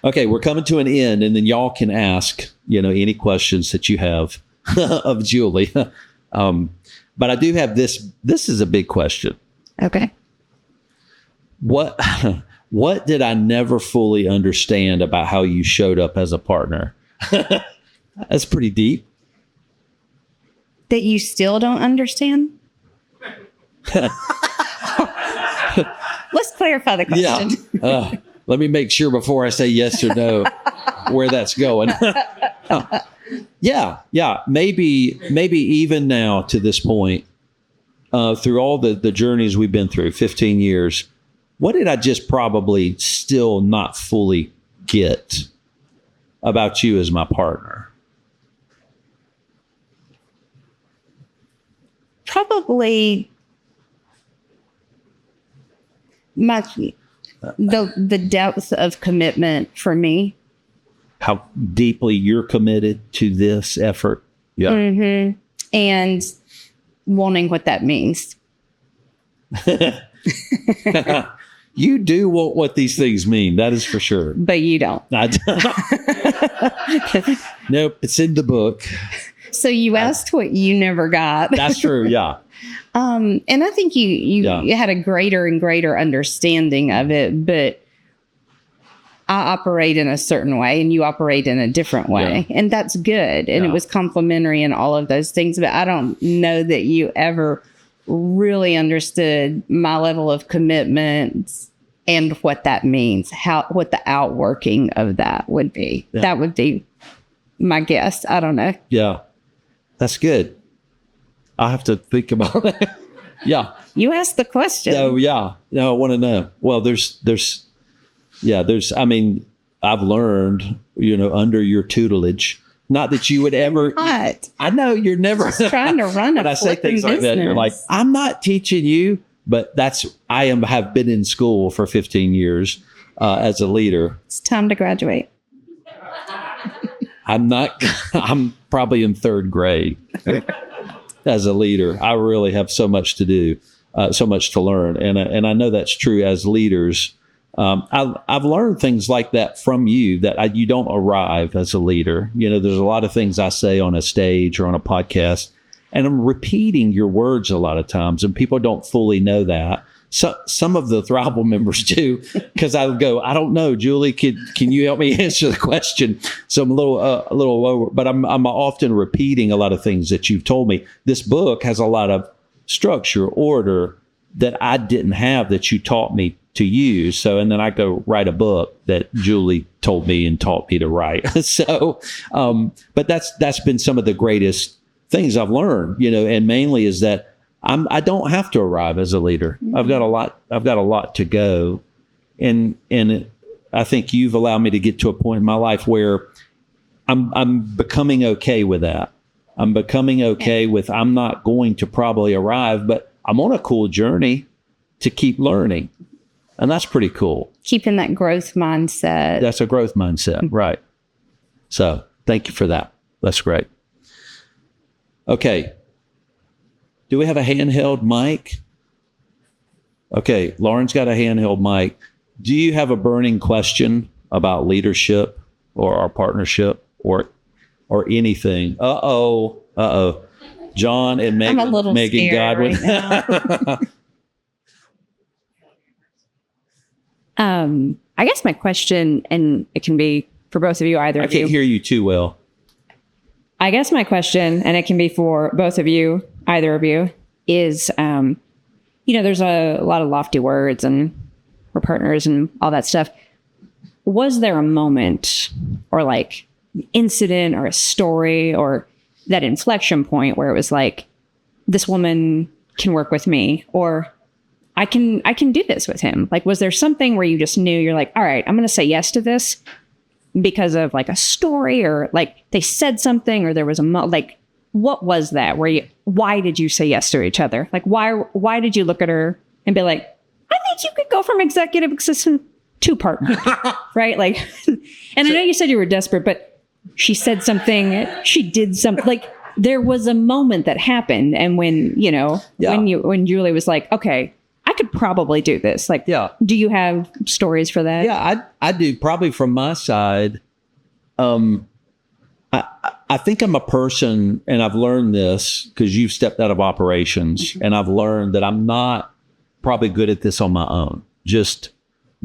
Okay, we're coming to an end, and then y'all can ask, any questions that you have of Julie. But I do have this. This is a big question. Okay. What did I never fully understand about how you showed up as a partner? That's pretty deep. That you still don't understand? Let's clarify the question. Yeah. Let me make sure before I say yes or no where that's going. Yeah. Maybe even now to this point, through all the journeys we've been through, 15 years, what did I just probably still not fully get about you as my partner? Probably the depth of commitment for me. How deeply you're committed to this effort. Yeah. Mm-hmm. And wanting what that means. You do what these things mean. That is for sure. But you don't. I don't. Nope. It's in the book. So you asked what you never got. That's true. Yeah. And I think you had a greater and greater understanding of it, but I operate in a certain way and you operate in a different way. Yeah. And that's good. And it was complementary and all of those things. But I don't know that you ever really understood my level of commitment and what that means, what the outworking of that would be. Yeah. That would be my guess. I don't know. Yeah. That's good. I have to think about that. Yeah. You asked the question. Oh, yeah. No, I want to know. Well, I've learned, under your tutelage, not that you would ever. Not. I know you're never just trying to run a When I say things business. Like that, you're like, I'm not teaching you, but have been in school for 15 years as a leader. It's time to graduate. I'm probably in third grade as a leader. I really have so much to do, so much to learn. And I know that's true as leaders. I've learned things like that from you, that you don't arrive as a leader. There's a lot of things I say on a stage or on a podcast, and I'm repeating your words a lot of times, and people don't fully know that. So some of the Thriveal members do, because I would go, I don't know, Julie, can you help me answer the question? So I'm a little lower, but I'm often repeating a lot of things that you've told me. This book has a lot of structure, order that I didn't have that you taught me to use. So, and then I go write a book that Julie told me and taught me to write. So, but that's been some of the greatest things I've learned, and mainly is that I don't have to arrive as a leader. Mm-hmm. I've got a lot to go. And I think you've allowed me to get to a point in my life where I'm becoming okay with that. I'm becoming okay with, I'm not going to probably arrive, but I'm on a cool journey to keep learning. And that's pretty cool. Keeping that growth mindset. That's a growth mindset. Right. So thank you for that. That's great. Okay. Do we have a handheld mic? Okay, Lauren's got a handheld mic. Do you have a burning question about leadership or our partnership or anything? Uh-oh. John and Megan, I'm a little Megan scared Godwin. right now. I guess my question, and it can be for both of you, either I of you. can't hear you too well. I guess my question, and it can be for both of you, either of you, is, there's a lot of lofty words and we're partners and all that stuff. Was there a moment or like incident or a story or that inflection point where it was like, this woman can work with me, or I can do this with him? Like, was there something where you just knew, you're like, all right, I'm going to say yes to this because of like a story, or like they said something, or there was what was that why did you say yes to each other? Like, why did you look at her and be like, I think you could go from executive assistant to partner, right? Like, and I know you said you were desperate, but she said something, she did something, like there was a moment that happened. And when Julie was like, okay, I could probably do this. Like, do you have stories for that? Yeah, I do. Probably from my side. I think I'm a person, and I've learned this because you've stepped out of operations, and I've learned that I'm not probably good at this on my own, just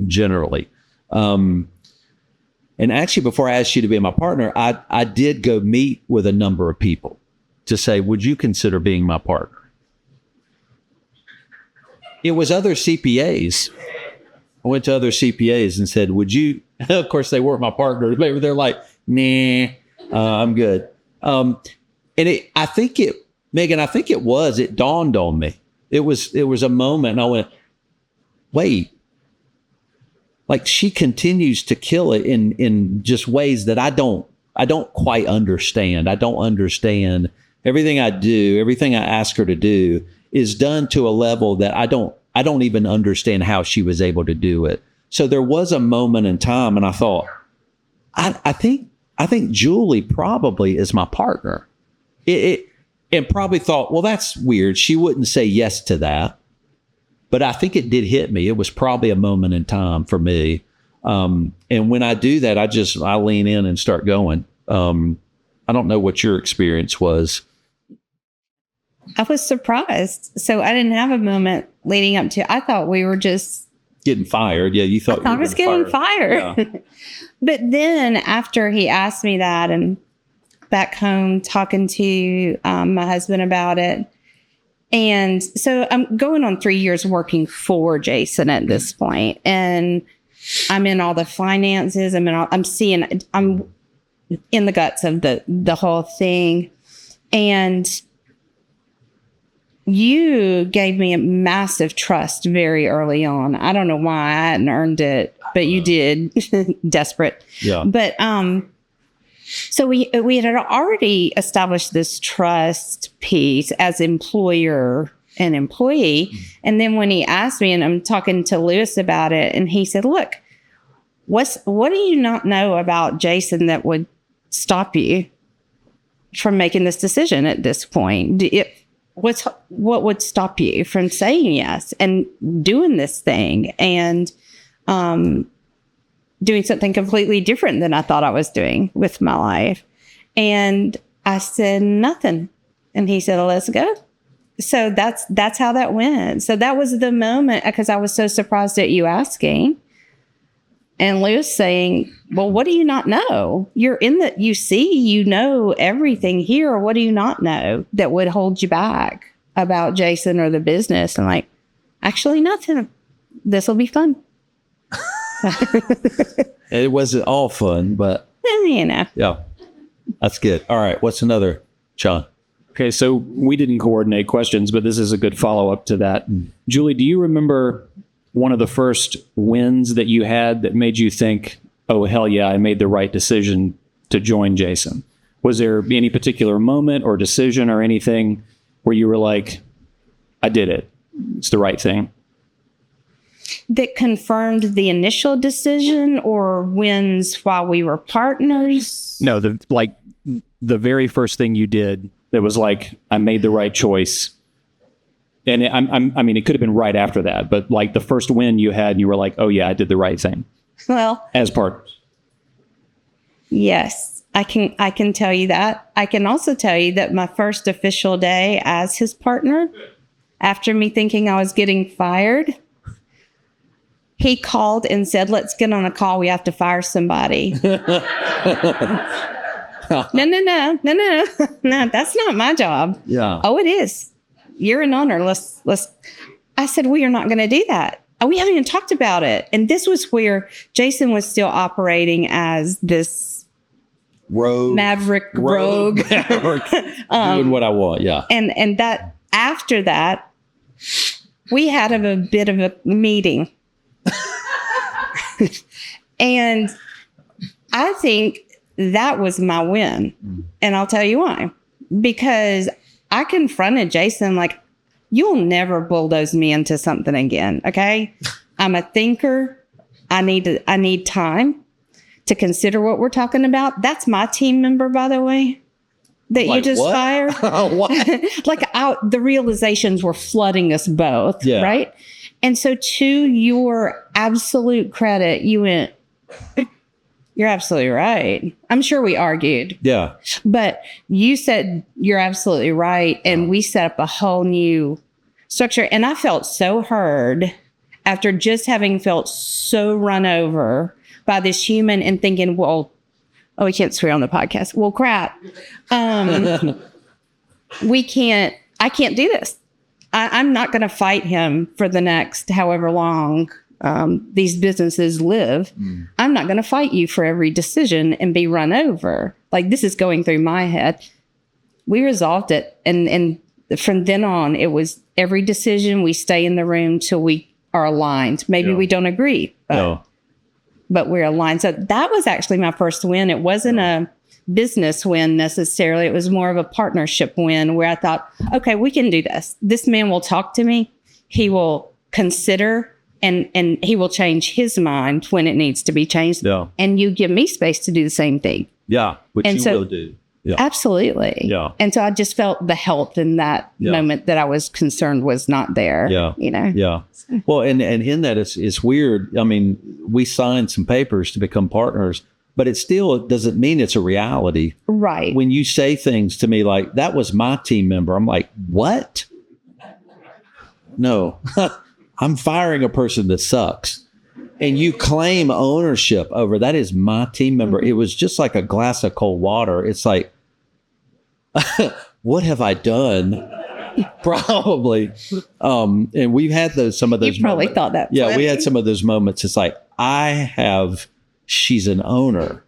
generally. And actually, before I asked you to be my partner, I did go meet with a number of people to say, would you consider being my partner? It was other CPAs. I went to other CPAs and said, would you? Of course, they weren't my partner. They're like, nah, I'm good. Megan, I think it dawned on me. It was a moment, and I went, wait, like she continues to kill it in just ways that I don't quite understand. I don't understand everything I do, everything I ask her to do is done to a level that I don't even understand how she was able to do it. So there was a moment in time, and I thought, I think Julie probably is my partner. And probably thought, well, that's weird. She wouldn't say yes to that. But I think it did hit me. It was probably a moment in time for me. And when I do that, I lean in and start going. I don't know what your experience was. I was surprised. So I didn't have a moment leading up to, I thought we were just getting fired. Yeah, you thought I was getting fired. Yeah. But then after he asked me that, and back home talking to my husband about it. And so I'm going on 3 years working for Jason at this point, and I'm in all the finances. I'm in the guts of the whole thing. And you gave me a massive trust very early on. I don't know why I hadn't earned it, but you did. Desperate. Yeah. But so we had already established this trust piece as employer and employee. And then when he asked me, and I'm talking to Lewis about it, and he said, look, what do you not know about Jason that would stop you from making this decision at this point? What would stop you from saying yes and doing this thing and doing something completely different than I thought I was doing with my life? And I said, nothing. And he said, let's go. So that's how that went. So that was the moment, because I was so surprised at you asking. And Lewis saying, well, what do you not know? You know everything here. What do you not know that would hold you back about Jason or the business? And like, actually nothing. This will be fun. It wasn't all fun, but Yeah, that's good. All right. What's another, Sean? Okay. So we didn't coordinate questions, but this is a good follow-up to that. Julie, do you remember one of the first wins that you had that made you think, oh, hell yeah, I made the right decision to join Jason? Was there any particular moment or decision or anything where you were like, I did it, it's the right thing? That confirmed the initial decision, or wins while we were partners? No, the very first thing you did that was like, I made the right choice? And I mean, it could have been right after that, but like the first win you had, and you were like, oh yeah, I did the right thing Well, as partners. yes, I can tell you that. I can also tell you that my first official day as his partner, after me thinking I was getting fired, he called and said, let's get on a call. We have to fire somebody. No, that's not my job. Yeah. Oh, it is. You're an owner. Let's. I said, we are not going to do that. We haven't even talked about it. And this was where Jason was still operating as this maverick rogue. Doing what I want. Yeah. And that after that, we had a bit of a meeting. And I think that was my win. And I'll tell you why. Because I confronted Jason like, you'll never bulldoze me into something again. Okay. I'm a thinker. I need time to consider what we're talking about. That's my team member, by the way, that Like you just what? fired. What? The realizations were flooding us both. Yeah. Right. And so to your absolute credit, you went, you're absolutely right. I'm sure we argued, Yeah. but you said you're absolutely right. And we set up a whole new structure. And I felt so heard after just having felt so run over by this human and thinking, well, oh, we can't swear on the podcast. Well, crap. I can't do this. I'm not going to fight him for the next however long these businesses live. I'm not going to fight you for every decision and be run over. Like, this is going through my head. We resolved it. And from then on, it was every decision, we stay in the room till we are aligned. Maybe we don't agree, but we're aligned. So that was actually my first win. It wasn't a business win necessarily. It was more of a partnership win where I thought, okay, we can do this. This man will talk to me. He will consider and he will change his mind when it needs to be changed. Yeah. And you give me space to do the same thing. Yeah. Which And you so- will do. Yeah. Absolutely. Yeah. And so I just felt the health in that moment that I was concerned was not there. Yeah. You know? Yeah. Well, and in that it's weird. I mean, we signed some papers to become partners, but it still doesn't mean it's a reality. Right. When you say things to me like, that was my team member, I'm like, what? No, I'm firing a person that sucks. And you claim ownership over that is my team member. It was just like a glass of cold water. It's like, what have I done? Probably. And we've had some of those. You probably moments. thought that. Yeah, we had some of those moments. It's like, she's an owner.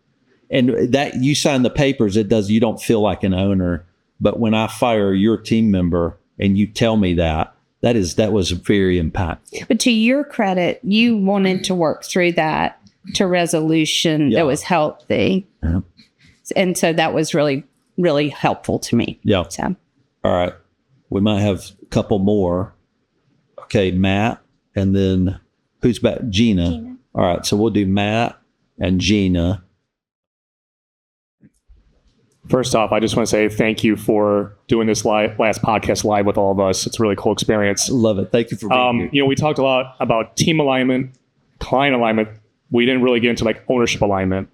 And that you sign the papers, you don't feel like an owner. But when I fire your team member and you tell me that was very impactful. But to your credit, you wanted to work through that to resolution that was healthy. Yeah. And so that was really, really helpful to me. Yeah. So. All right. We might have a couple more. Okay, Matt, and then who's back? Gina. All right, so we'll do Matt and Gina. First off, I just want to say thank you for doing this last podcast live with all of us. It's a really cool experience. Love it. Thank you for being here. We talked a lot about team alignment, client alignment. We didn't really get into like ownership alignment.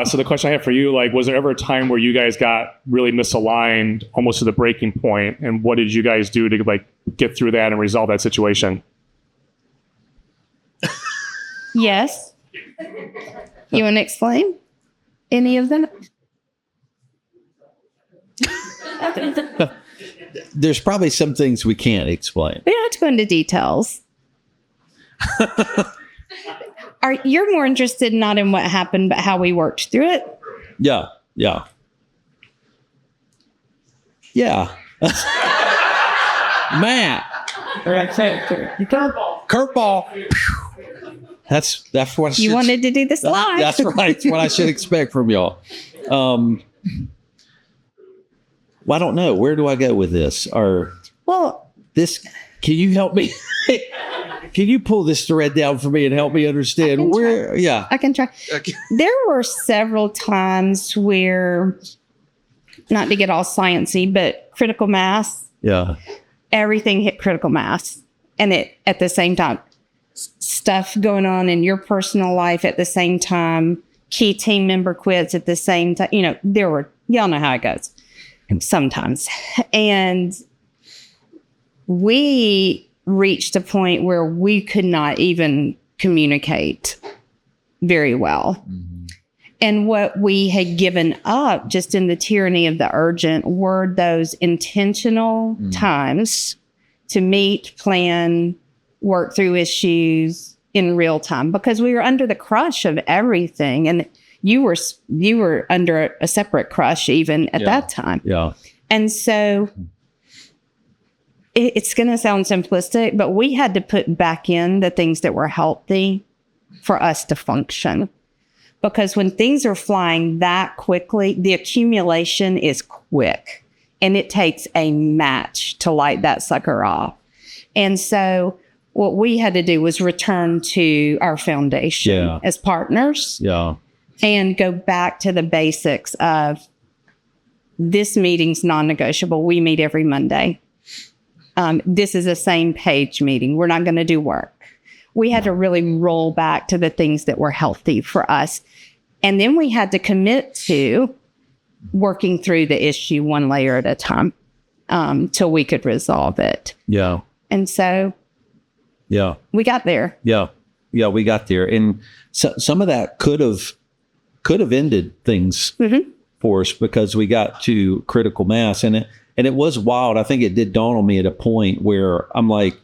So the question I have for you, like, was there ever a time where you guys got really misaligned, almost to the breaking point? And what did you guys do to like get through that and resolve that situation? Yes. You want to explain any of them? There's probably some things we can't explain. We don't have to go into details. You're more interested not in what happened, but how we worked through it? Yeah. Matt. Curveball. That's what You wanted to do this live. That's right. That's what I should expect from y'all. Well, I don't know. Where do I go with this? Can you help me? Can you pull this thread down for me and help me understand where? Yeah, I can try. Okay. There were several times where not to get all sciencey, but critical mass. Yeah. Everything hit critical mass. And it, at the same time, stuff going on in your personal life at the same time, key team member quits at the same time. You know, y'all know how it goes sometimes. And we reached a point where we could not even communicate very well. Mm-hmm. And what we had given up just in the tyranny of the urgent were those intentional times to meet, plan, work through issues in real time, because we were under the crush of everything. And you were under a separate crush even at that time. Yeah. And so it's going to sound simplistic, but we had to put back in the things that were healthy for us to function. Because when things are flying that quickly, the accumulation is quick and it takes a match to light that sucker off. And so what we had to do was return to our foundation as partners and go back to the basics of this meeting's non-negotiable. We meet every Monday. This is a same page meeting. We're not going to do work. We had to really roll back to the things that were healthy for us. And then we had to commit to working through the issue one layer at a time till we could resolve it. Yeah. And so we got there. Yeah, we got there. And so, some of that could have ended things for us because we got to critical mass. And it was wild. I think it did dawn on me at a point where I'm like,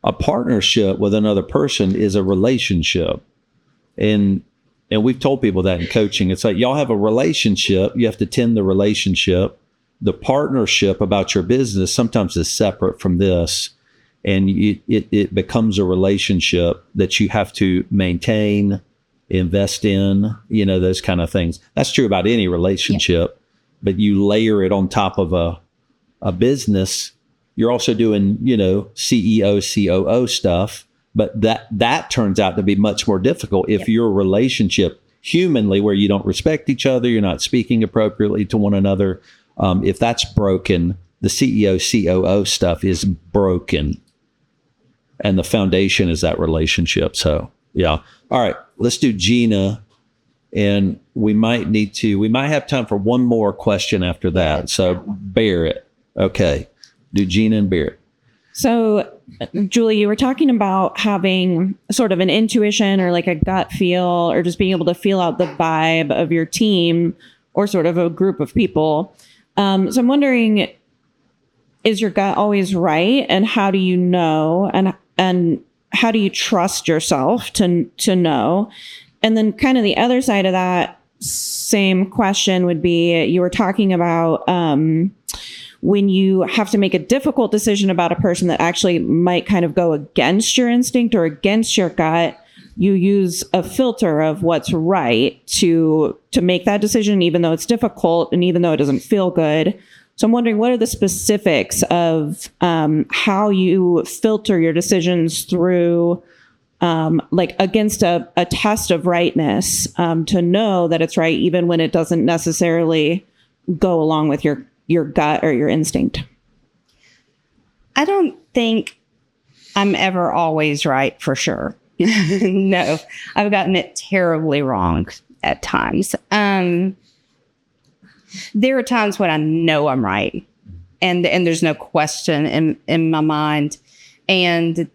a partnership with another person is a relationship. And we've told people that in coaching. It's like, y'all have a relationship. You have to tend the relationship. The partnership about your business sometimes is separate from this. And it becomes a relationship that you have to maintain, invest in, those kind of things. That's true about any relationship, but you layer it on top of a business. You're also doing, CEO, COO stuff, but that turns out to be much more difficult if your relationship humanly, where you don't respect each other, you're not speaking appropriately to one another. If that's broken, the CEO, COO stuff is broken. And the foundation is that relationship. So, yeah. All right, let's do Gina. And we might have time for one more question after that. So bear it. Okay. Do Gina and Barrett. So, Julie, you were talking about having sort of an intuition or like a gut feel or just being able to feel out the vibe of your team or sort of a group of people. So I'm wondering, is your gut always right? And how do you know? And how do you trust yourself to know? And then kind of the other side of that same question would be, you were talking about when you have to make a difficult decision about a person that actually might kind of go against your instinct or against your gut, you use a filter of what's right to make that decision, even though it's difficult and even though it doesn't feel good. So I'm wondering, what are the specifics of how you filter your decisions through like against a test of rightness to know that it's right, even when it doesn't necessarily go along with your gut or your instinct? I don't think I'm ever always right, for sure. No, I've gotten it terribly wrong at times. There are times when I know I'm right and there's no question in my mind. And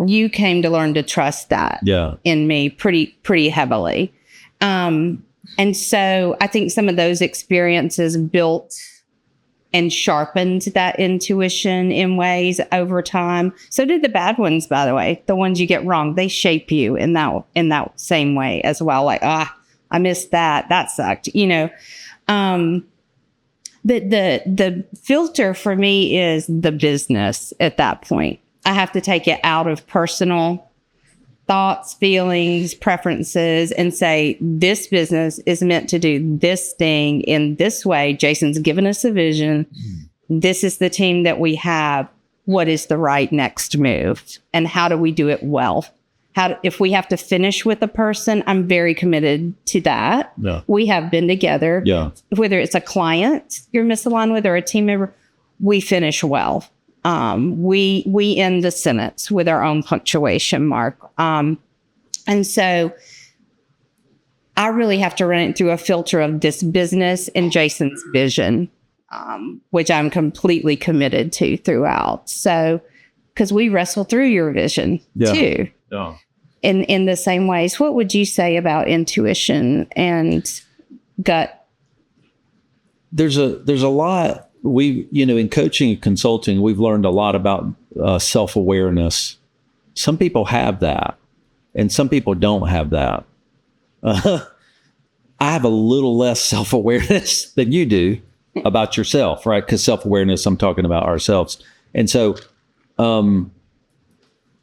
you came to learn to trust that in me pretty heavily. And so I think some of those experiences built and sharpened that intuition in ways over time. So did the bad ones, by the way. The ones you get wrong, they shape you in that same way as well. Like, I missed that. That sucked, But the filter for me is the business at that point. I have to take it out of personal thoughts, feelings, preferences, and say, this business is meant to do this thing in this way. Jason's given us a vision. This is the team that we have. What is the right next move? And how do we do it well? if we have to finish with a person, I'm very committed to that. Yeah. We have been together. Yeah. Whether it's a client you're misaligned with or a team member, we finish well. We end the sentence with our own punctuation mark. And so I really have to run it through a filter of this business and Jason's vision, which I'm completely committed to throughout. So, because we wrestle through your vision too. Yeah. In the same ways. What would you say about intuition and gut? There's a lot in coaching and consulting, we've learned a lot about self-awareness. Some people have that and some people don't have that. I have a little less self-awareness than you do about yourself, right? Because self-awareness, I'm talking about ourselves. And so,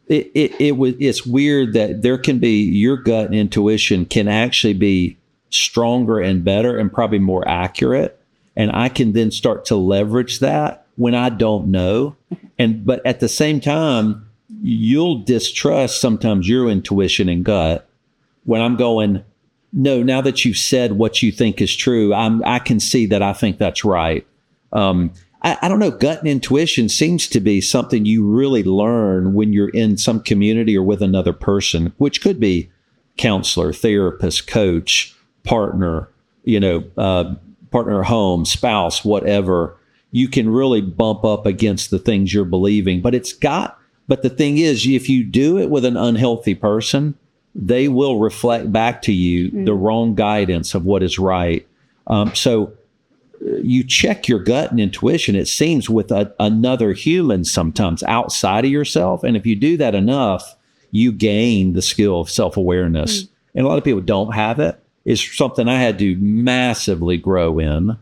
it's weird that there can be your gut and intuition can actually be stronger and better and probably more accurate. And I can then start to leverage that when I don't know. But at the same time, you'll distrust sometimes your intuition and gut when I'm going, no, now that you've said what you think is true, I can see that I think that's right. I don't know. Gut and intuition seems to be something you really learn when you're in some community or with another person, which could be counselor, therapist, coach, partner, partner at home, spouse, whatever. You can really bump up against the things you're believing. But the thing is, if you do it with an unhealthy person, they will reflect back to you the wrong guidance of what is right. So you check your gut and intuition, it seems, with another human sometimes outside of yourself. And if you do that enough, you gain the skill of self-awareness. And a lot of people don't have it. It's something I had to massively grow in.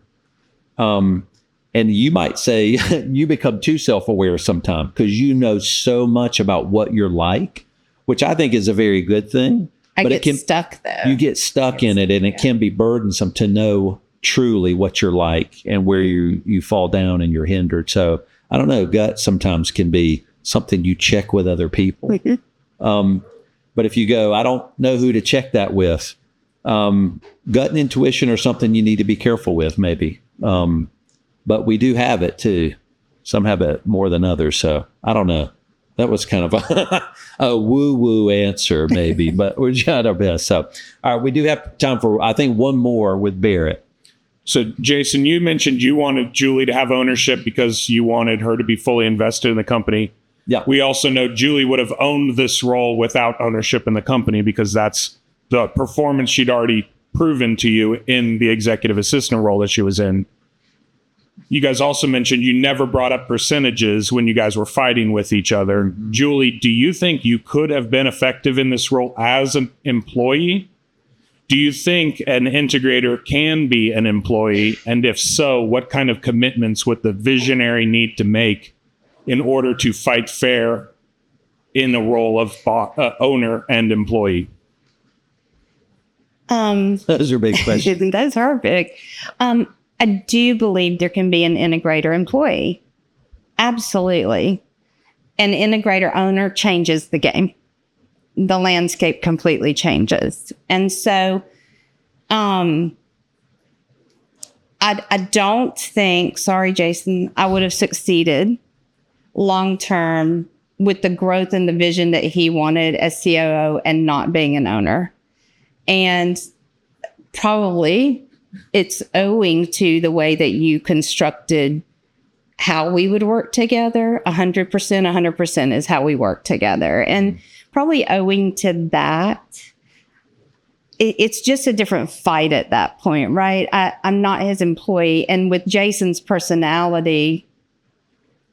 And you might say you become too self-aware sometimes because you know so much about what you're like, which I think is a very good thing. But it can stuck though. You get stuck in it, and it can be burdensome to know truly what you're like and where you fall down and you're hindered. So I don't know, gut sometimes can be something you check with other people. But if you go, I don't know who to check that with, gut and intuition are something you need to be careful with maybe. But we do have it too. Some have it more than others. So I don't know. That was kind of a woo-woo answer maybe, but we're trying our best. So, all right, we do have time for, I think, one more with Barrett. So, Jason, you mentioned you wanted Julie to have ownership because you wanted her to be fully invested in the company. Yeah. We also know Julie would have owned this role without ownership in the company because that's the performance she'd already proven to you in the executive assistant role that she was in. You guys also mentioned you never brought up percentages when you guys were fighting with each other. Julie, do you think you could have been effective in this role as an employee? Do you think an integrator can be an employee? And if so, what kind of commitments would the visionary need to make in order to fight fair in the role of owner and employee? Those are big questions. Those are big. I do believe there can be an integrator employee. Absolutely. An integrator owner changes the game. The landscape completely changes. And so I don't think, sorry, Jason, I would have succeeded long term with the growth and the vision that he wanted as COO and not being an owner. And probably it's owing to the way that you constructed how we would work together. 100% is how we work together. And probably owing to that, it's just a different fight at that point, right? I'm not his employee. And with Jason's personality,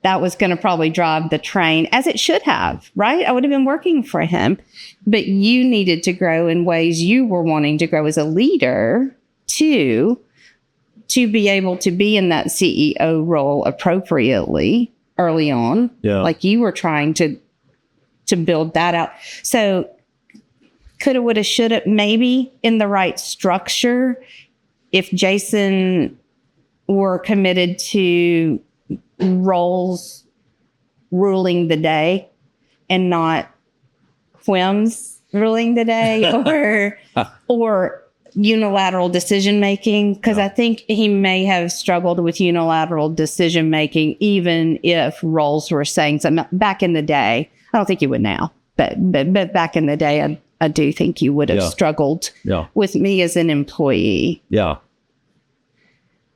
that was going to probably drive the train, as it should have, right? I would have been working for him. But you needed to grow in ways you were wanting to grow as a leader to be able to be in that CEO role appropriately early on. Yeah. Like you were trying to build that out. So coulda, woulda, shoulda, maybe in the right structure, if Jason were committed to roles ruling the day and not whims ruling the day or unilateral decision making, because I think he may have struggled with unilateral decision making even if roles were saying something back in the day. I don't think you would now, but back in the day, I do think you would have struggled with me as an employee. Yeah.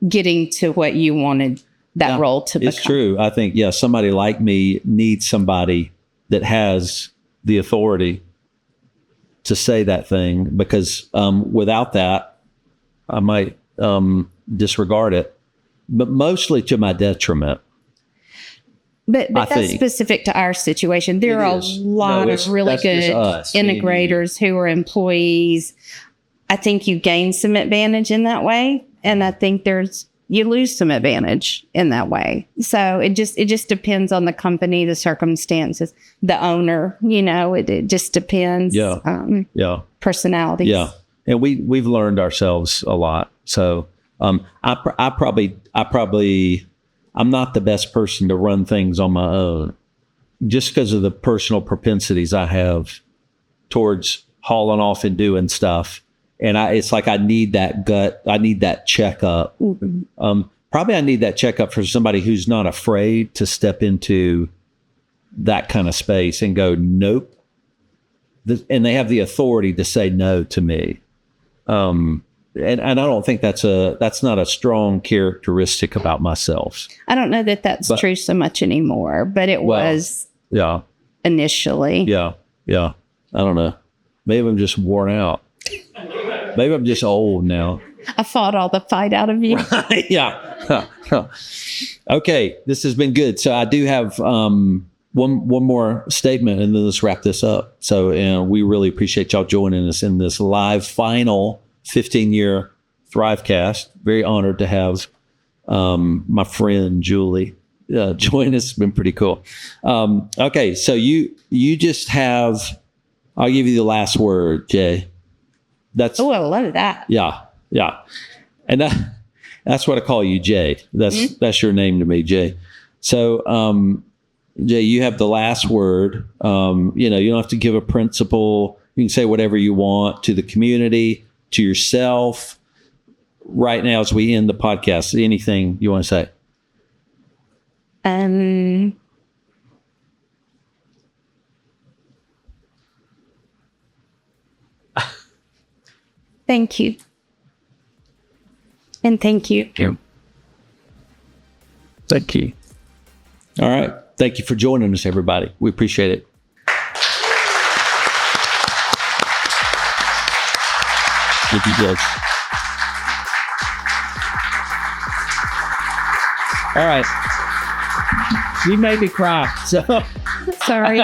Getting to what you wanted that role to become. It's true. I think, somebody like me needs somebody that has the authority to say that thing, because without that, I might disregard it, but mostly to my detriment. But that's specific to our situation. There are a lot of really good integrators who are employees. I think you gain some advantage in that way, and I think you lose some advantage in that way. So it just depends on the company, the circumstances, the owner. It just depends. Personalities. Yeah, and we've learned ourselves a lot. So I'm not the best person to run things on my own, just because of the personal propensities I have towards hauling off and doing stuff. And it's like I need that gut. I need that checkup. Mm-hmm. Probably I need that checkup for somebody who's not afraid to step into that kind of space and go, nope. And they have the authority to say no to me. And I don't think that's not a strong characteristic about myself. I don't know that that's true so much anymore, but it was initially. Yeah. I don't know. Maybe I'm just worn out. Maybe I'm just old now. I fought all the fight out of you. Yeah. Okay, this has been good. So I do have one more statement, and then let's wrap this up. So we really appreciate y'all joining us in this live final 15-year Thrivecast. Very honored to have my friend Julie join us. It's been pretty cool. Okay, so you just have. I'll give you the last word, Jay. I love that. Yeah. And that's what I call you, Jay. That's your name to me, Jay. So, Jay, you have the last word. You don't have to give a principle. You can say whatever you want to the community, to yourself. Right now, as we end the podcast, anything you want to say? Thank you. And thank you. Thank you. All right. Thank you for joining us, everybody. We appreciate it. Thank you, Judge. All right. You made me cry. So sorry.